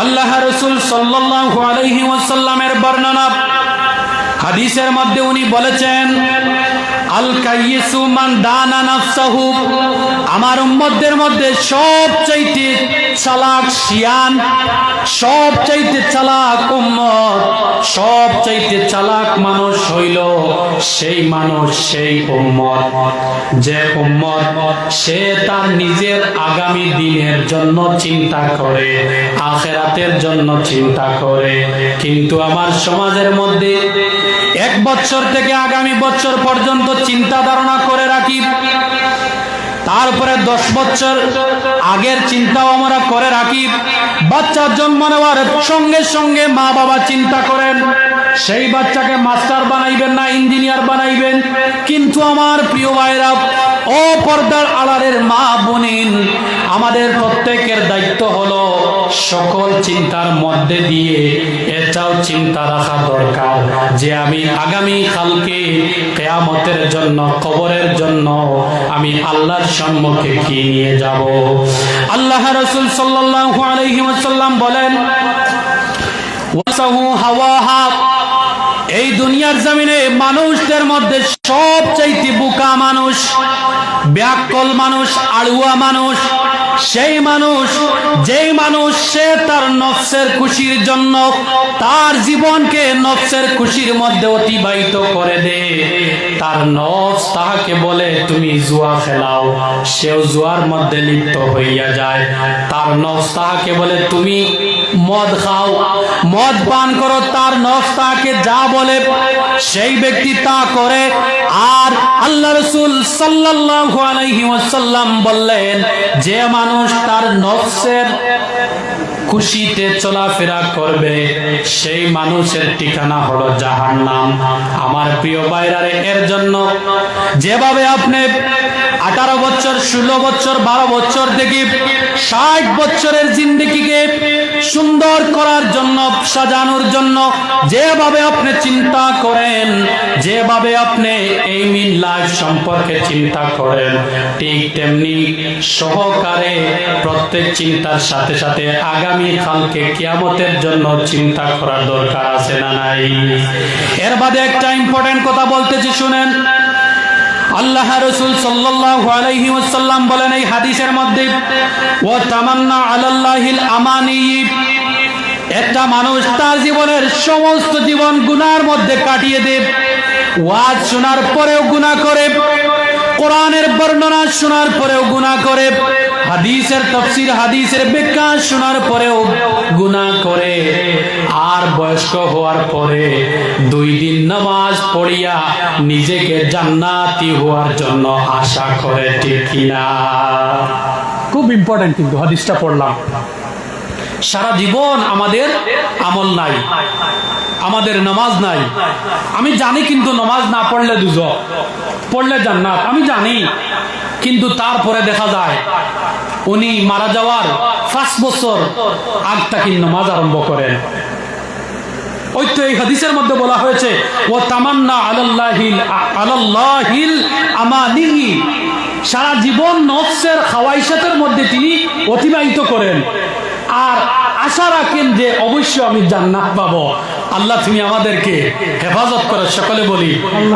আল্লাহ রাসূল সাল্লাল্লাহু আলাইহি ওয়াসাল্লামের বর্ণনা হাদিসের মধ্যে উনি বলেছেন, আল কাইয়িসু মান দানা নাফসাহু, আমার উম্মতদের মধ্যে সবচাইতে চালাক শিয়ান, সবচাইতে চালাক উম্মত, সবচাইতে চালাক মানুষ হইল সেই মানুষ, সেই উম্মত যে উম্মত সে তার নিজের আগামী দিনের জন্য চিন্তা করে, আখিরাতের জন্য চিন্তা করে। কিন্তু আমার সমাজের মধ্যে 1 বছর থেকে আগামী বছর পর্যন্ত চিন্তা ধারণা করে রাখি, তারপরে 10 বছর আগের চিন্তাও আমরা করে রাখি। বাচ্চা জন্ম নেওয়ার সঙ্গে সঙ্গে মা বাবা চিন্তা করেন সেই বাচ্চাকে মাস্টার বানাইবেন না ইঞ্জিনিয়ার বানাইবেন। কিন্তু আমার প্রিয় ভাইরা, ও পর্দার আড়ালের মা বোনেন, আমাদের প্রত্যেকের দায়িত্ব হলো সকল চিন্তার মধ্যে দিয়ে এটাও চিন্তা রাখা দরকার যে আমি আগামী কালকে কিয়ামতের জন্য, কবরের জন্য আমি আল্লাহর সম্মুখে কি নিয়ে যাব। আল্লাহ রাসূল সাল্লাল্লাহু আলাইহি ওয়াসাল্লাম বলেন, ওয়াসাহু হাওয়াহা, এই দুনিয়ার জমিনে মানুষদের মধ্যে সবচাইতে বোকা মানুষ, ব্যাককল মানুষ, আড়ুয়া মানুষ সেই মানুষ যেই মানুষ সে তার নফসের খুশির জন্য তার জীবনকে নফসের খুশির মধ্যে অতিবাহিত করে দেয়। তার নফস তাহাকে বলে তুমি জুয়া খেলাও, সেও জুয়ার মধ্যে লিপ্ত হইয়া যায়। তার নফস তাহাকে বলে তুমি মদ খাও, মদ পান করো, তার নফস তাহাকে যা বলে সেই ব্যক্তি তা করে। আর আল্লাহ রাসূল সাল্লাল্লাহু আলাইহি ওয়াসাল্লাম বললেন, যে মানুষ তার নফসের খুশিতে চলাফেরা করবে সেই মানুষের ঠিকানা হলো জাহান্নাম। আমার প্রিয় ভাইরারে, এর জন্য যেভাবে আপনি 18 বছর, 16 বছর, 12 বছর থেকে 60 বছরের জিন্দেগিকে সুন্দর করার জন্য, সাজানোর জন্য যেভাবে আপনি চিন্তা করেন, যেভাবে আপনি এই মিন লাইফ সম্পর্কে চিন্তা করেন, ঠিক তেমনি সহকারে প্রত্যেক চিন্তার সাথে সাথে আগামী কালকে কিয়ামতের জন্য চিন্তা করার দরকার আছে না নাই? এর বাদে একটা ইম্পর্টেন্ট কথা বলতেছি, শুনেন। আল্লাহ রাসূল সাল্লাল্লাহু আলাইহি ওয়াসাল্লাম বলেন এই হাদিসের মধ্যে, ওয়া তামান্না আলাল্লাহিল আমানি, একটা মানুষ তার জীবনের সমস্ত জীবন গুনার মধ্যে কাটিয়ে দেয়, ওয়াজ শোনার পরেও গুনাহ করে, কোরআনের বর্ণনা শোনার পরেও গুনাহ করে, হাদিসের তাফসীর, হাদিসের ব্যাখ্যা শোনার পরেও গুনাহ করে, আর বয়স্ক হওয়ার পরে 2 দিন নামাজ পড়িয়া নিজেকে জান্নাতি হওয়ার জন্য আশা করে, ঠিক কিনা? খুব ইম্পর্টেন্ট কিন্তু হাদিসটা পড়লাম। সারা জীবন আমাদের আমল নাই, আমাদের নামাজ নাই। আমি জানি কিন্তু নামাজ না পড়লে দুজক, পড়লে জান্নাত, আমি জানি। কিন্তু তারপরে দেখা যায় উনি মারা যাওয়ার 5 বছর আগ থেকে নামাজ আরম্ভ করেন। ওই তো এই হাদিসের মধ্যে বলা হয়েছে, ও তামান্না আলাল্লাহিল আমানিহি, সারা জীবন নফসের খাওয়াইশাতের মধ্যে তিনি অতিবাহিত করেন আর আশা রাখেন যে অবশ্যই আমি জান্নাত পাবো। আল্লাহ তুমি আমাদেরকে হেফাজত করো, সকলে বলি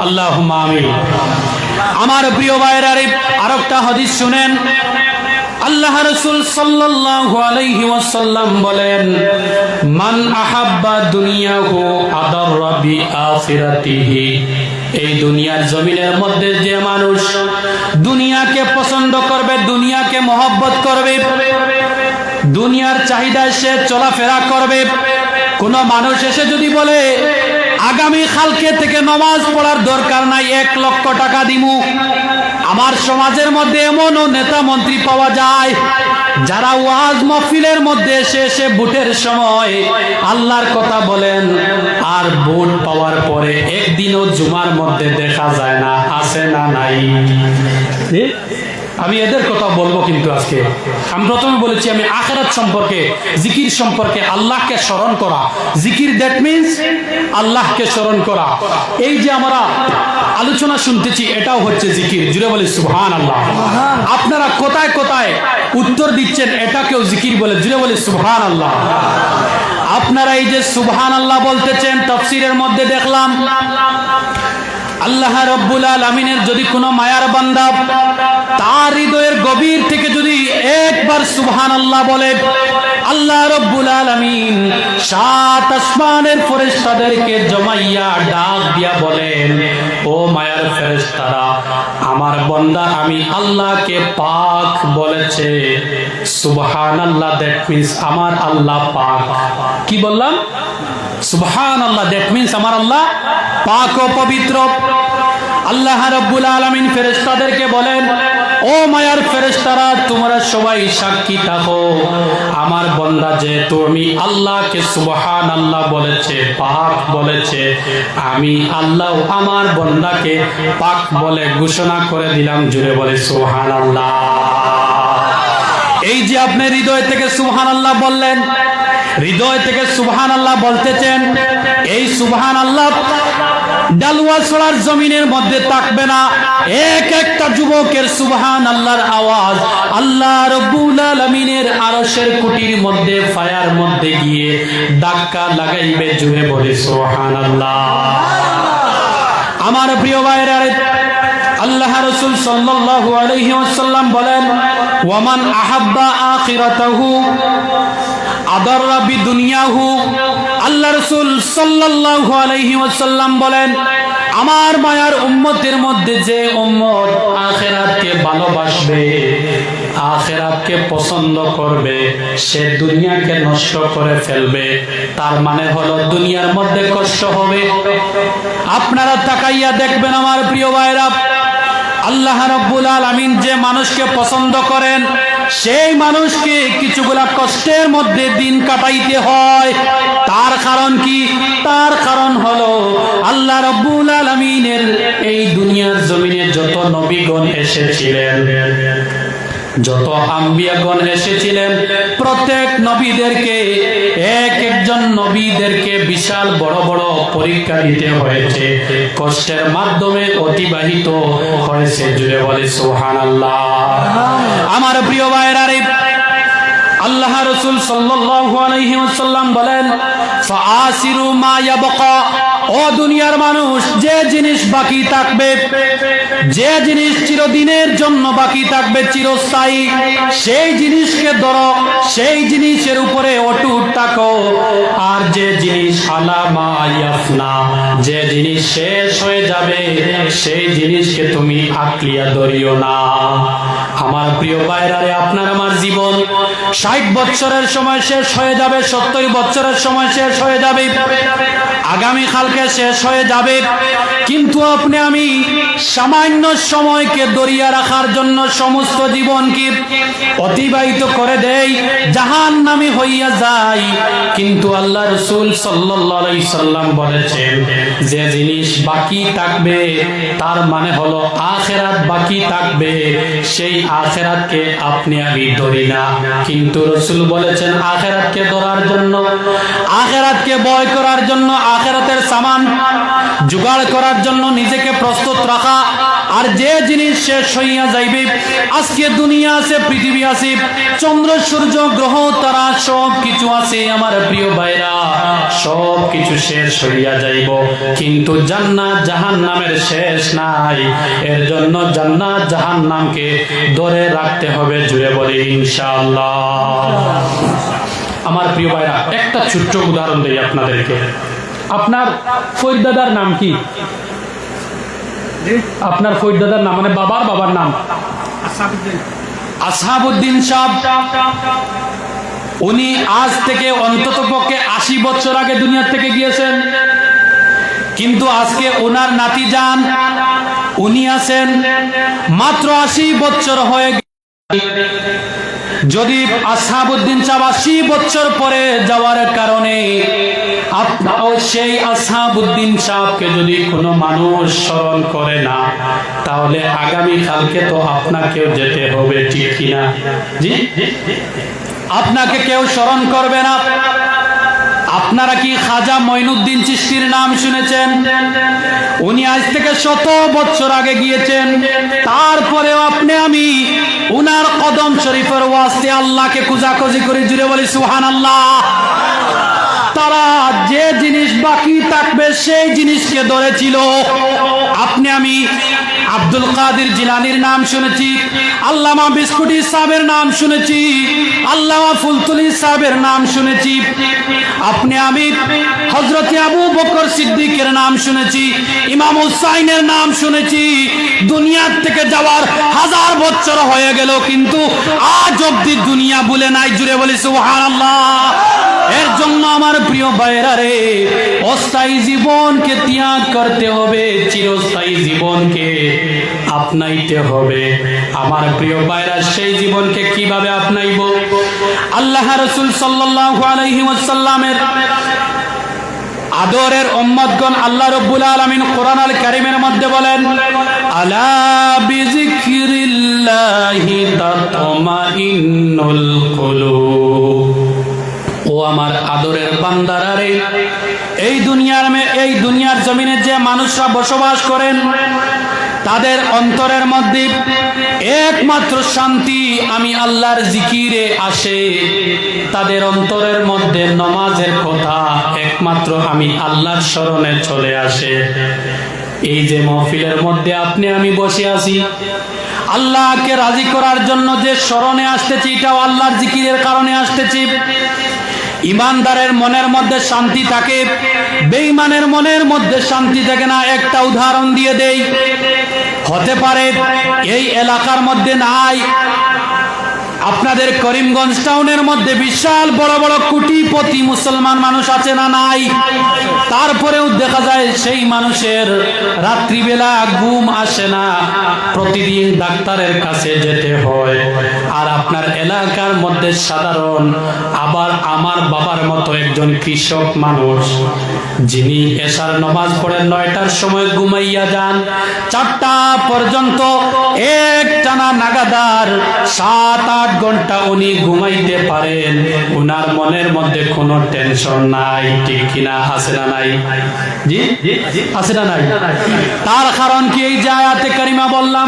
আল্লাহুম্মা আমিন। আমার প্রিয় ভাইরা, আরেকটা হাদিস শুনেন। আল্লাহ রাসূল সাল্লাল্লাহু আলাইহি ওয়াসাল্লাম বলেন, মান আহাব্বা দুনিয়াহু আদাররা বিআখিরাতিহি, এই দুনিয়ার জমিনের মধ্যে যে মানুষ দুনিয়াকে পছন্দ করবে, দুনিয়াকে মহব্বত করবে, দুনিয়ার চাহিদায় সে চলাফেরা করবে। কোন মানুষ এসে যদি বলে আগামী কালকে থেকে নামাজ পড়ার দরকার নাই, 1 লক্ষ টাকা দিমু, আমার সমাজের মধ্যে এমনও নেতা মন্ত্রী পাওয়া যায় যারা ওয়াজ মাহফিলের মধ্যে এসে ভোটের সময় আল্লাহর কথা বলেন, আর ভোট পাওয়ার পরে একদিনও জুমার মধ্যে দেখা যায় না, আছে না নাই? আমি এদের কথা বলবো, কিন্তু আজকে আমি প্রথমে বলেছি আমি আখিরাত সম্পর্কে, জিকির সম্পর্কে, আল্লাহকে স্মরণ করা। জিকির দ্যাট মিন্স আল্লাহকে স্মরণ করা। এই যে আমরা আলোচনা শুনতেছি এটাও হচ্ছে জিকির। জুড়ে বলি সুবহানাল্লাহ। আপনারা কোথায় কোথায় উত্তর দিচ্ছেন এটাকেও জিকির বলে। জুড়ে বলি সুবহানাল্লাহ। আপনারা এই যে সুবহানাল্লাহ বলতেছেন, তাফসীরের মধ্যে দেখলাম আল্লাহ রাব্বুল আলামিনের যদি কোনো মায়ার বান্দা তার হৃদয়ের গভীর থেকে যদি একবার সুবহানাল্লাহ বলে, আল্লাহ রাব্বুল আলামিন সাত আসমানের ফেরেশতাদেরকে জমাইয়া ডাক দিয়া বলেন, ও মায়ার ফেরেশতারা, আমার বান্দা আমি আল্লাহকে পাক বলেছে। সুবহানাল্লাহ দ্যাট মিন্স আমার আল্লাহ পাক। কি বললাম? সুবহানাল্লাহ দ্যাট মিন্স আমার আল্লাহ পাক ও পবিত্র। আল্লাহ রাব্বুল আলামিন ফেরেশতাদেরকে বলেন, ও মায়ার ফেরেশতারা, তোমরা সবাই সাক্ষী থাকো, আমার বান্দা যে তুমি আল্লাহকে সুবহানাল্লাহ বলেছে, পাক বলেছে, আমি আল্লাহ আমার বান্দাকে পাক বলে ঘোষণা করে দিলাম। জুড়ে বলে সুবহানাল্লাহ। এই যে আপনি হৃদয় থেকে সুবহানাল্লাহ বললেন, হৃদয় থেকে সুবহানাল্লাহ বলতেছেন, এই সুবহানাল্লাহ ডালুয়াছড়ার জমিনের মধ্যে থাকবে না। এক একটা যুবকের সুবহানাল্লাহর আওয়াজ আল্লাহ রাব্বুল আলামিনের আরশের কুটির মধ্যে, ফায়ার মধ্যে গিয়ে ধাক্কা লাগাইবে। জুড়ে বলে সুবহানাল্লাহ। আমার প্রিয় ভাইরা, আল্লাহ রাসূল সাল্লাল্লাহু আলাইহি ওয়াসাল্লাম বলেন, ওয়ামান আহাব্বা আখিরাতাহু আদাররা বিদুনিয়াহু। আল্লাহ রাসূল সাল্লাল্লাহু আলাইহি ওয়াসাল্লাম বলেন, আমার মায়ার উম্মতের মধ্যে যে উম্মত আখিরাতকে ভালোবাসবে, আখিরাতকে পছন্দ করবে, সে দুনিয়াকে নষ্ট করে ফেলবে। তার মানে হলো দুনিয়ার মধ্যে কষ্ট হবে। আপনারা তাকাইয়া দেখবেন আমার প্রিয় ভাইরা, আল্লাহ রাব্বুল আলামিন যে মানুষকে পছন্দ করেন, সেই মানুষকে কিছুগুলা কষ্টের মধ্যে দিন কাটাইতে হয়। তার কারণ কি? তার কারণ হলো আল্লাহ রাব্বুল আলামিনের এই দুনিয়ার জমিনে যত নবীগণ এসেছিলেন, যত আম্বিয়াগণ এসেছিলেন, প্রত্যেক নবীদেরকে এক একজন নবীদেরকে বিশাল বড় বড় পরীক্ষা দিতে হয়েছে, কষ্টের মাধ্যমে অতিবাহিত হয়েছে। জুড়ে বলে সুবহানাল্লাহ। আমার প্রিয় ভাইরা, আল্লাহ রাসূল সাল্লাল্লাহু আলাইহি ওয়াসাল্লাম বলেন, ফাআসিরু মা ইয়াবকা। ও দুনিয়ার মানুষ, যে জিনিস বাকি থাকবে, যে জিনিস চিরদিনের জন্য বাকি থাকবে, চিরস্থায়ী, সেই জিনিসকে ধরো, সেই জিনিসের উপরে অটুট থাকো। আর যে জিনিস আলামা ইয়াফনা, যে জিনিস শেষ হয়ে যাবে, সেই জিনিসকে তুমি আঁকলিয়া ধরিও না। আমার প্রিয় ভাইরা, আপনার আমার জীবন 60 বছরের সময় শেষ হয়ে যাবে, 70 বছরের সময় শেষ হয়ে যাবে, আগামী কালকে শেষ হয়ে যাবে। কিন্তু আপনি আমি সামান্য সময়কে দরিয়া রাখার জন্য সমস্ত জীবনকে অতিবাহিত করে দেই, জাহান্নামী হইয়া যাই। কিন্তু আল্লাহ রাসূল সাল্লাল্লাহু আলাইহি সাল্লাম বলেছেন, যে জিনিস বাকি থাকবে তার মানে হলো আখিরাত বাকি থাকবে, সেই আখিরাতকে আপনি আমি ধরি না। কিন্তু রাসূল বলেছেন, আখিরাতকে ধরার জন্য, আখিরাতকে ভয় করার জন্য, আখিরাতের সামান জোগাড় করার জন্য নিজেকে প্রস্তুত রাখা। আর যে জিনিস শেষ হইয়া যাইবে, আজকে দুনিয়া আছে, পৃথিবী আছে, চন্দ্র সূর্য গ্রহ তারা সব কিছু আছে, আমার প্রিয় ভাইরা, সব কিছু শেষ হইয়া যাইব, কিন্তু জান্নাত জাহান্নামের শেষ নাই। এর জন্য জান্নাত জাহান্নামকে ধরে রাখতে হবে। জুড়ে বলি ইনশাআল্লাহ। আমার প্রিয় ভাইরা, একটা ছোট্ট উদাহরণ দেই আপনাদেরকে। আপনার ফরিদাদার নাম কি? আপনার ফরিদাদার নাম মানে বাবার নাম? আসহাবউদ্দিন সাহেব। উনি আজ থেকে অন্তত পক্ষে 80 বছর আগে দুনিয়া থেকে গিয়েছেন, কিন্তু আজকে ওনার নাতি যান, উনি আছেন মাত্র 80 বছর হয়ে যদি আসহাবউদ্দিন সাহেব 80 বছর পরে যাওয়ার কারণে সেই আসহাবউদ্দিন সাহেবকে যদি কোনো মানুষ স্মরণ করে না, তাহলে আগামী কালকে তো আপনাকেও যেতে হবে, ঠিক কিনা? জি, আপনাকে কেউ স্মরণ করবে না। আপনারা কি খাজা মঈনুদ্দিন চিশতির নাম শুনেছেন? উনি আজ থেকে 100 বছর আগে গিয়েছেন, তারপরেও আপনি আমি উনার কদম শরীফের ওয়াস্তে আল্লাহকে খোঁজাখুঁজি করে, জুড়ে বলি সুবহানাল্লাহ। তারা যে জিনিস বাকি থাকবে সেই জিনিসকে ধরেছিল। আপনি আমি আব্দুল কাদের জিলানীর নাম শুনেছি, আল্লামা বিস্কুটি সাহেবের নাম শুনেছি, আল্লামা ফুলতুলি সাহেবের নাম শুনেছি। আপনি আমি হযরত আবু বকর সিদ্দিকের নাম শুনেছি, ইমাম হুসাইনের নাম শুনেছি। দুনিয়ার থেকে যাওয়ার 1000 বছর হয়ে গেল, কিন্তু আজ অবধি দুনিয়া ভুলে নাই, জুড়ে বলি সুবহানাল্লাহ। এর জন্য আমার প্রিয় ভাইরা রে, অস্থায়ী জীবনকে ত্যাগ করতে হবে, চিরস্থায়ী জীবনকে আপনাইতে হবে। আমার প্রিয় ভাইরা, সেই জীবনকে কিভাবে আপনাইব? আল্লাহ রাসূল সাল্লাল্লাহু আলাইহি ওয়াসাল্লামের আদরের উম্মতগণ আল্লাহ রাব্বুল আলামিন কোরআন আল কারীমের মধ্যে বলেন, আলা বিযিকরিল্লাহি তাতমাইন্নুল কুলুব। ও আমার আদরের বান্দারা রে, এই দুনিয়ার জমিনে যে মানুষরা বসবাস করেন, তাদের অন্তরের মধ্যে একমাত্র শান্তি আমি আল্লাহর জিকিরে আসে। তাদের অন্তরের মধ্যে নামাজের কথা একমাত্র আমি আল্লাহর স্মরণে চলে আসে। এই যে মাহফিলের মধ্যে আপনি আমি বসে আছি, আল্লাহকে রাজি করার জন্য যে স্মরণে আসতেছি, এটাও আল্লাহর জিকিরের কারণে আসতেছি। ইমানদারের মনের মধ্যে শান্তি থাকে, বেঈমানের মনের মধ্যে শান্তি থাকে না। একটা উদাহরণ দিয়ে দেই। হতে পারে এই এলাকার মধ্যে নাই, আপনাদের করিমগঞ্জ টাউনের মধ্যে বিশাল বড় বড় কোটিপতি মুসলমান মানুষ আছে না নাই? তারপরেও দেখা যায় সেই মানুষের রাত্রিবেলা ঘুম আসে না, প্রতিদিন ডাক্তারের কাছে যেতে হয়। আর আপনার এলাকার মধ্যে সাধারণ, আবার আমার বাবার মতো একজন কৃষক মানুষ, যিনি এশার নামাজ পড়ে 9টার সময় ঘুমাইয়া যান, 4টা পর্যন্ত একটানা নাগাদার 7-8 ঘন্টা উনি ঘুমাইতে পারেন। উনার মনের মধ্যে কোনো টেনশন নাই, ঠিক কিনা? আছে না নাই? জি, আছে না নাই? তার কারণ কি? এই যে আয়াতে কারিমা বললাম,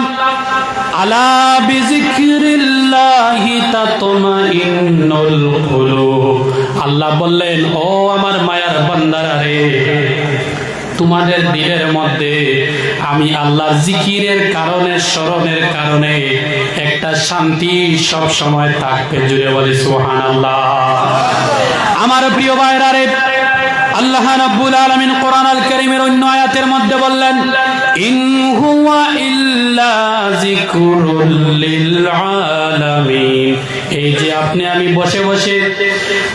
আলা বিযিকরিল্লাহি তাতমাইন্নুল কুলুব। আল্লাহ বললেন, ও আমার মায়ার বান্দারা রে, তোমাদের দিলের মধ্যে আমি আল্লাহর জিকিরের কারণে, স্মরণের কারণে একটা শান্তি সব সময় থাকবে, জুড়ে বলি সুবহানাল্লাহ। আমার প্রিয় ভাইরা রে, আল্লাহ রাব্বুল আলামিন কোরআন আল কারীমের অন্য আয়াতের মধ্যে বললেন, ইন হুয়া ইল্লা যিকরুল লিল আলামিন। এই যে আপনি আমি বসে বসে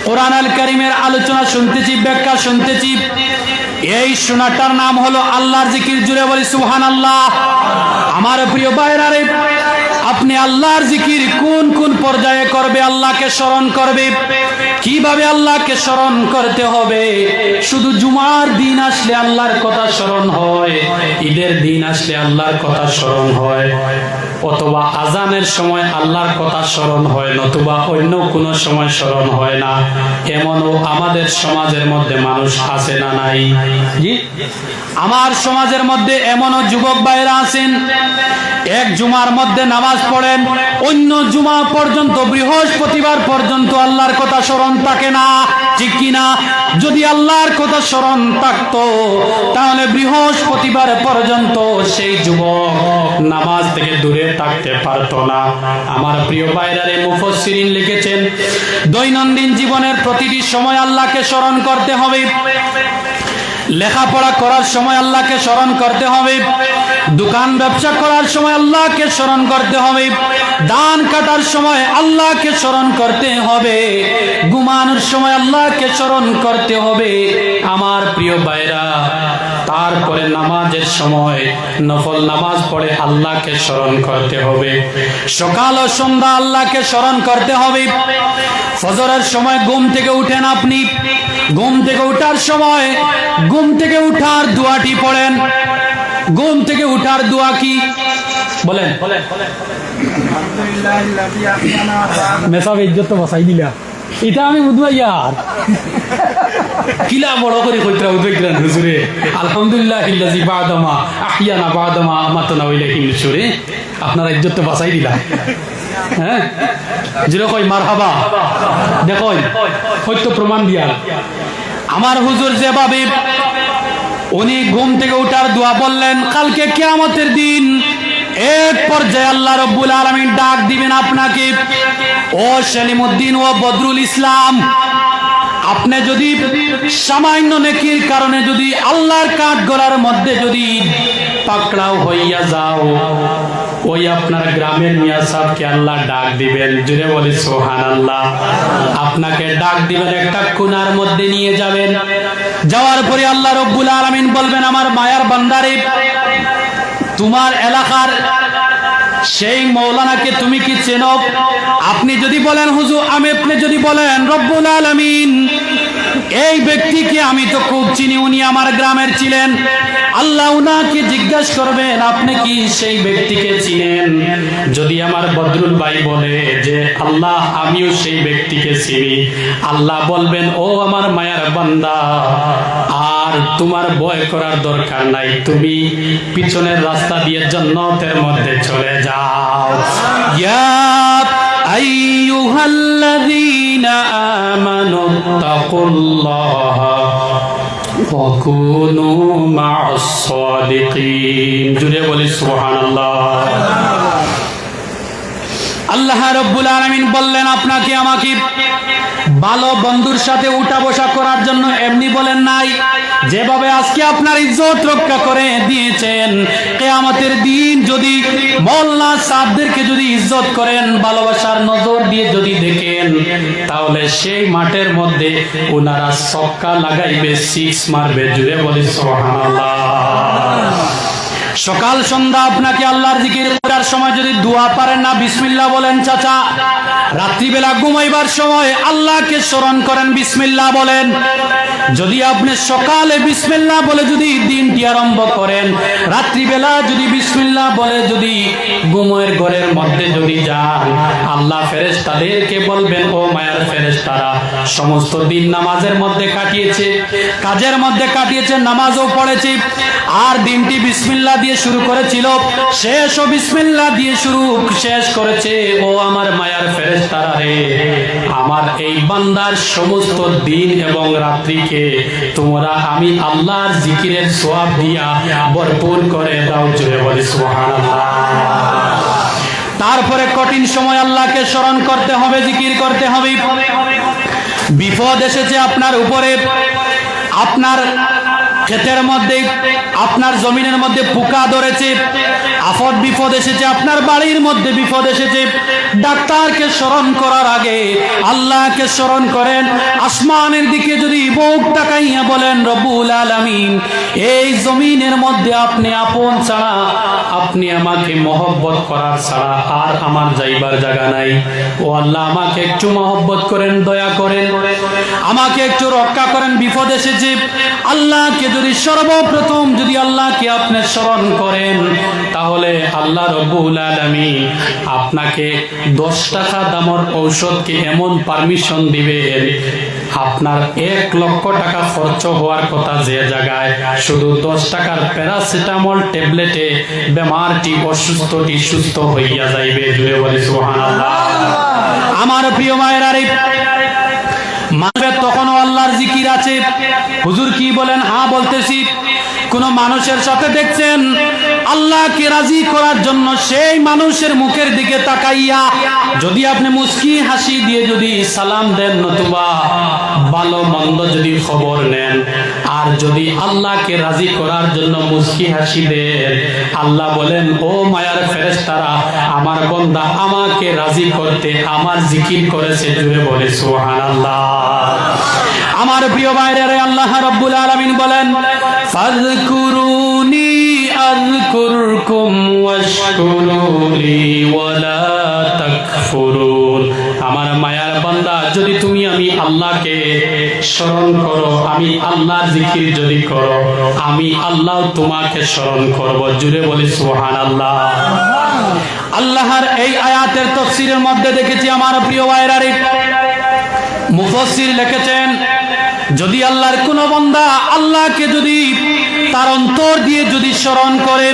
কোরআন আল কারীমের আলোচনা শুনতেছি, ব্যাখ্যা শুনতেছি, এই শোনাটার নাম হলো আল্লাহর জিকির, জুড়ে বলি সুবহানাল্লাহ। আমার প্রিয় ভাইরা রে, আপনি আল্লাহর জিকির কোন কোন পর্যায়ে করবে, আল্লাহকে স্মরণ করবে, কিভাবে আল্লাহকে স্মরণ করতে হবে? শুধু জুমার দিন আসলে আল্লাহর কথা স্মরণ হয়, ঈদের দিন আসলে আল্লাহর কথা স্মরণ হয়, অথবা আজানের সময় আল্লাহর কথা স্মরণ হয়, নতুবা অন্য কোনো সময় স্মরণ হয় না। এমনও আমাদের সমাজের মধ্যে মানুষ আছে না নাই? জি, আমার সমাজের মধ্যে এমনও যুবক ভাইরা আছেন, এক জুমার মধ্যে নামাজ পড়েন, অন্য জুমা পর্যন্ত, বৃহস্পতিবার পর্যন্ত আল্লাহর কথা স্মরণ থাকে না, ঠিক কিনা? যদি আল্লাহর কথা স্মরণ থাকতো, তাহলে বৃহস্পতিবার পর্যন্ত সেই যুবক নামাজ থেকে দূরে থাকতে পারতো না। আমার প্রিয় ভাইরা রে, মুফাসসিরিন লিখেছেন, দৈনন্দিন জীবনের প্রতিটি সময় আল্লাহকে স্মরণ করতে হবে। লেখাপড়া করার সময় আল্লাহকে স্মরণ করতে হবে, দোকান ব্যবসা করার সময় আল্লাহকে স্মরণ করতে হবে, ধান কাটার সময় আল্লাহকে স্মরণ করতে হবে, ঘুমানোর সময় আল্লাহকে স্মরণ করতে হবে। আমার প্রিয় ভাইরা, তারপরে নামাজের সময় নফল নামাজ পড়ে আল্লাহকে স্মরণ করতে হবে। সকাল ও সন্ধ্যা আল্লাহকে স্মরণ করতে হবে। ফজরের সময় ঘুম থেকে উঠেন, আপনি ঘুম থেকে উঠার সময় ঘুম থেকে উঠার দোয়াটি পড়েন। ঘুম থেকে উঠার দোয়া কি বলেন? মেসাব ইজ্জত বাঁচাই দিলা, এটা আমি বুঝবাই আর কিলা বড় করে কইতরা উদ্বেগরান হুজুরে আলহামদুলিল্লাহ ইল্লাযী বাদামা আহইয়ানা বাদামা আমাতনা ওয়া ইলাইহি নুশুরে। আপনারা ইজ্জত তো বাঁচাই দিলা। হ্যাঁ, যেটা কই মারহাবা, দেখো সত্য প্রমাণ দিয়া। আমার হুজুর যেভাবে উনি ঘুম থেকে উঠার দোয়া বললেন, কালকে কিয়ামতের দিন এক পর্যায়ে আল্লাহ রাব্বুল আলামিন ডাক দিবেন আপনাকে, ও সেলিমউদ্দিন ও বদরুল ইসলাম, আপনি যদি সামান্য নেকির কারণে যদি আল্লাহর কাঠগড়ার মধ্যে যদি পাকড়াও হইয়া যাও, ওই আপনার গ্রামের মিয়া সাহেবকে আল্লাহ ডাক দিবেন। জুড়ে বলি সুবহানাল্লাহ। আপনাকে ডাক দিবেন, একটা কোণার মধ্যে নিয়ে যাবেন। যাওয়ার পরে আল্লাহ রাব্বুল আলামিন বলবেন, আমার মায়ার বান্দারে, তোমার এলাকার সেই মৌলানাকে তুমি কি চেনো? আপনি যদি বলেন হুজুর আপনি যদি বলেন রব্বুল আলামিন, এই ব্যক্তিকে আমি তো খুব চিনি, উনি আমার গ্রামের ছিলেন। আল্লাহ উনাকে জিজ্ঞাসা করবেন, আপনি কি সেই ব্যক্তিকে চিনেন? যদি আমার বদরুল ভাই বলে যে আল্লাহ আমিও সেই ব্যক্তিকে চিনি, আল্লাহ বলবেন, ও আমার মায়ার বান্দা, আর তোমার ভয় করার দরকার নাই, তুমি পিছনের রাস্তা দিয়ে জান্নাতের মধ্যে চলে যাও। ইয়া আইয়ুহাল্লাযীনা আমানু তাকুল্লাহা ওয়া কুনু মা'আস সাদিকিন। জুড়ে বলি সুবহানাল্লাহ। আল্লাহ রাব্বুল আলামিন বললেন, আপনাকে আমাকে ভালো বন্ধুর সাথে উঠা বসা করার জন্য এমনি বলেন নাই, যেভাবে আজকে আপনার ইজ্জত রক্ষা করে দিয়েছেন, কিয়ামতের দিন যদি মোল্লা সাহেবদেরকে যদি ইজ্জত করেন, ভালোবাসার নজর দিয়ে যদি দেখেন, তাহলে সেই মাঠের মধ্যে ওনারা ছক্কা লাগাইবে, সিক্স মারবে। জুড়ে বলি সুবহানাল্লাহ। সকাল সন্ধ্যা আপনাকে আল্লাহর জিকির করার সময় যদি দোয়া পারেন না, বিসমিল্লাহ বলেন চাচা। রাত্রিবেলা ঘুমাইবার সময় আল্লাহকে স্মরণ করেন, বিসমিল্লাহ বলেন। যদি আপনি সকালে বিসমিল্লাহ বলে যদি দিনটি আরম্ভ করেন, রাত্রিবেলা যদি বিসমিল্লাহ বলে যদি ঘুমের ঘরের মধ্যে যদি যান, আল্লাহ ফেরেশতাদেরকে বলবেন, ও মায়ার ফেরেশতারা, সমস্ত দিন নামাজের মধ্যে কাটিয়েছে, কাজের মধ্যে কাটিয়েছে, নামাজও পড়েছে, আর দিনটি বিসমিল্লাহ দিয়ে শুরু করেছিল, শেষও বিসমিল্লাহ দিয়ে শেষ করেছে। ও আমার মায়ার ফেরেশতারা রে, আমার এই বান্দার সমস্ত দিন এবং রাত্রিকে তোমরা আমি আল্লাহর জিকিরের সওয়াব দিয়া ভরপুর করে দাও। জোরে বলি সুবহানাল্লাহ। তারপরে কঠিন সময় আল্লাহকে স্মরণ করতে হবে, জিকির করতে হবে। বিপদ এসেছে আপনার উপরে, আপনার ক্ষেতের মধ্যে, আপনার জমিনের মধ্যে পোকা ধরেছে, আফত বিপদ এসেছে, আপনার বাড়ির মধ্যে বিপদ এসেছে, ডাক্তারকে স্মরণ করার আগে আল্লাহকে স্মরণ করেন। আসমানের দিকে যদি বুক তাকাইয়া বলেন, রব্বুল আলামিন, এই জমিনের মধ্যে আপনি আপন ছাড়া, আপনি আমাকে মহব্বত করার ছাড়া আর আমার যাইবার জায়গা নাই। ও আল্লাহ, আমাকে একটু মহব্বত করেন, দয়া করেন, আমাকে একটু রক্ষা করেন, বিপদ এসেছে। আল্লাহকে যদি সর্বপ্রথম যদি আল্লাহকে আপনি স্মরণ করেন, তাহলে আল্লাহ রব্বুল আলামিন আপনাকে 10 টাকা দামের ঔষধকে এমন পারমিশন দিবেন, আপনার 1 লক্ষ টাকা খরচ হওয়ার কথা যে জায়গায় শুধু 10 টাকার প্যারাসিটামল ট্যাবলেটে বেমারটি, অসুস্থটি সুস্থ হইয়া যাইবে। জুড়ে বলি সুবহানাল্লাহ। আমার প্রিয় মায়েরা রে, মানবে তখনও আল্লাহর জিকির আছে। হুজুর কি বলেন? হ্যাঁ বলতেছি। কোন মানুষের সাথে দেখছেন আল্লাহকে রাজি করার জন্য সেই মানুষের মুখের দিকে তাকাইয়া যদি আপনি মুস্কি হাসি দিয়ে যদি সালাম দেন, নতুবা ভালো মন্দ যদি খবর নেন, আর যদি আল্লাহকে রাজি করার জন্য মুস্কি হাসি দেন, আল্লাহ বলেন, ও মায়ার ফেরেশতারা, আমার বান্দা আমাকে রাজি করতে আমার জিকির করেছে। জুড়ে বলে সুবহানাল্লাহ। আমার প্রিয় ভাইরা রে, আল্লাহ রাব্বুল আলামিন বলেন, ফাযকুরুনি আযকুরকুম ওয়াশকুরুলি ওয়ালা তাকফুরুন। আমার মায়ার বান্দা, যদি তুমি আমি আল্লাহকে স্মরণ করো, আমি আল্লাহর জিকির যদি করো, আমি আল্লাহ তোমাকে স্মরণ করব। জুড়ে বলি সুবহানাল্লাহ। আল্লাহর এই আয়াতের তাফসীরের মধ্যে দেখেছি আমার প্রিয় ভাইরা, মুফাসসির লিখেছেন, যদি আল্লাহর কোন বান্দা আল্লাহকে যদি তার অন্তর দিয়ে যদি স্মরণ করে,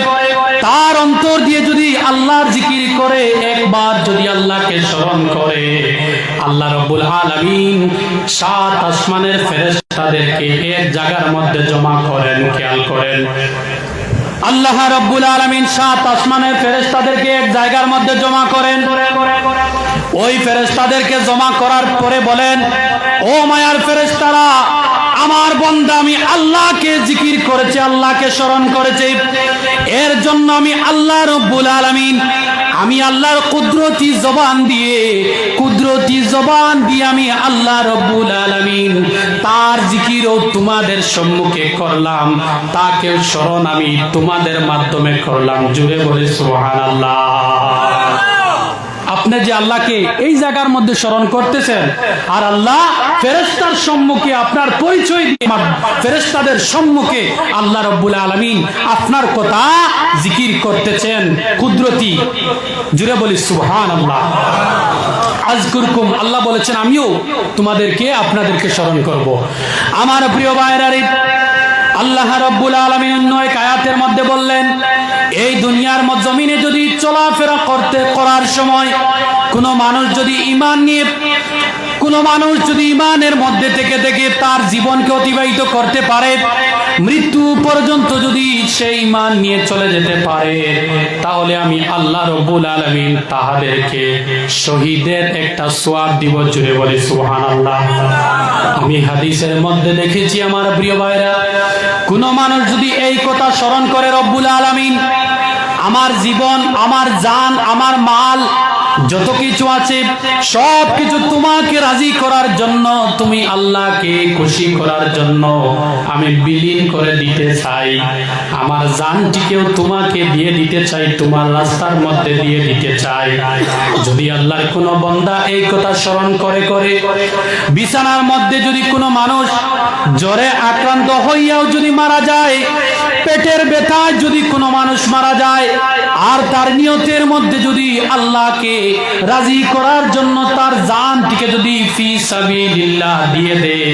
তার অন্তর দিয়ে যদি আল্লাহর জিকির করে, একবার যদি আল্লাহকে স্মরণ করে, আল্লাহ রাব্বুল আলামিন সাত আসমানের ফেরেশতাদেরকে এক জায়গার মধ্যে জমা করেন। খেয়াল করেন, আল্লাহ রাব্বুল আলামিন সাত আসমানের ফেরেশতাদেরকে এক জায়গার মধ্যে জমা করেন। ওই ফেরেশতাদেরকে জমা করার পরে বলেন, ও মায়ার ফেরেশতারা, আমার বান্দা আমি আল্লাহকে জিকির করেছে, আল্লাহকে স্মরণ করেছে, এর জন্য আমি আল্লাহ রাব্বুল আলামিন, আমি আল্লাহর কুদরতি জবান দিয়ে আমি আল্লাহ রাব্বুল আলামিন তার জিকিরও তোমাদের সম্মুখে করলাম, তাকে স্মরণ আমি তোমাদের মাধ্যমে করলাম। জুড়ে বলে সুবহানাল্লাহ। আপনি যে আল্লাহকে এই জায়গার মধ্যে স্মরণ করতেছেন, আর আল্লাহ ফেরেশতার সম্মুখে আপনার পরিচয় দিয়ে, ফেরেশতাদের সম্মুখে আল্লাহ রাব্বুল আলামিন আপনার কথা জিকির করতেছেন কুদরতি। জুড়ে বলি সুবহানাল্লাহ। আযকুরকুম, আল্লাহ বলেছেন আমিও তোমাদেরকে আপনাদেরকে স্মরণ করব। আমার প্রিয় ভাইরা, আল্লাহ রাব্বুল আলামিন অন্য এক আয়াতের মধ্যে বললেন, এই দুনিয়ার জমিনে যদি চলাফেরা করার সময় কোনো মানুষ যদি ইমানের মধ্যে থেকে তার জীবনকে অতিবাহিত করতে পারে, মৃত্যু পর্যন্ত যদি সেই ঈমান নিয়ে চলে যেতে পারে, তাহলে আমি আল্লাহ রাব্বুল আলামিন তাহাদেরকে শহীদের একটা সওয়াব দিব। জুড়ে বলি সুবহানাল্লাহ। আমি হাদিসের মধ্যে দেখেছি আমার প্রিয় ভাইরা, কোন মানুষ যদি এই কথা স্মরণ করে, রব্বুল আলামিন আমার জীবন, আমার জান, আমার মাল, যত কিছু আছে সব কিছু তোমাকে রাজি করার জন্য, তুমি আল্লাহকে খুশি করার জন্য আমি বিলীন করে দিতে চাই, আমার জানটিকেও তোমাকে দিয়ে দিতে চাই, তোমার রাস্তার মধ্যে দিয়ে দিতে চাই। যদি আল্লাহর কোনো বান্দা এই কথা স্মরণ করে বিছানার মধ্যে যদি কোনো মানুষ জ্বরে আক্রান্ত হইয়াও যদি মারা যায়, পেটের ব্যথায় যদি কোনো মানুষ মারা যায়, আর তার নিয়তের মধ্যে যদি আল্লাহকে রাজি করার জন্য তার জানটিকে যদি ফি সাবিলিল্লাহ দিয়ে দেয়,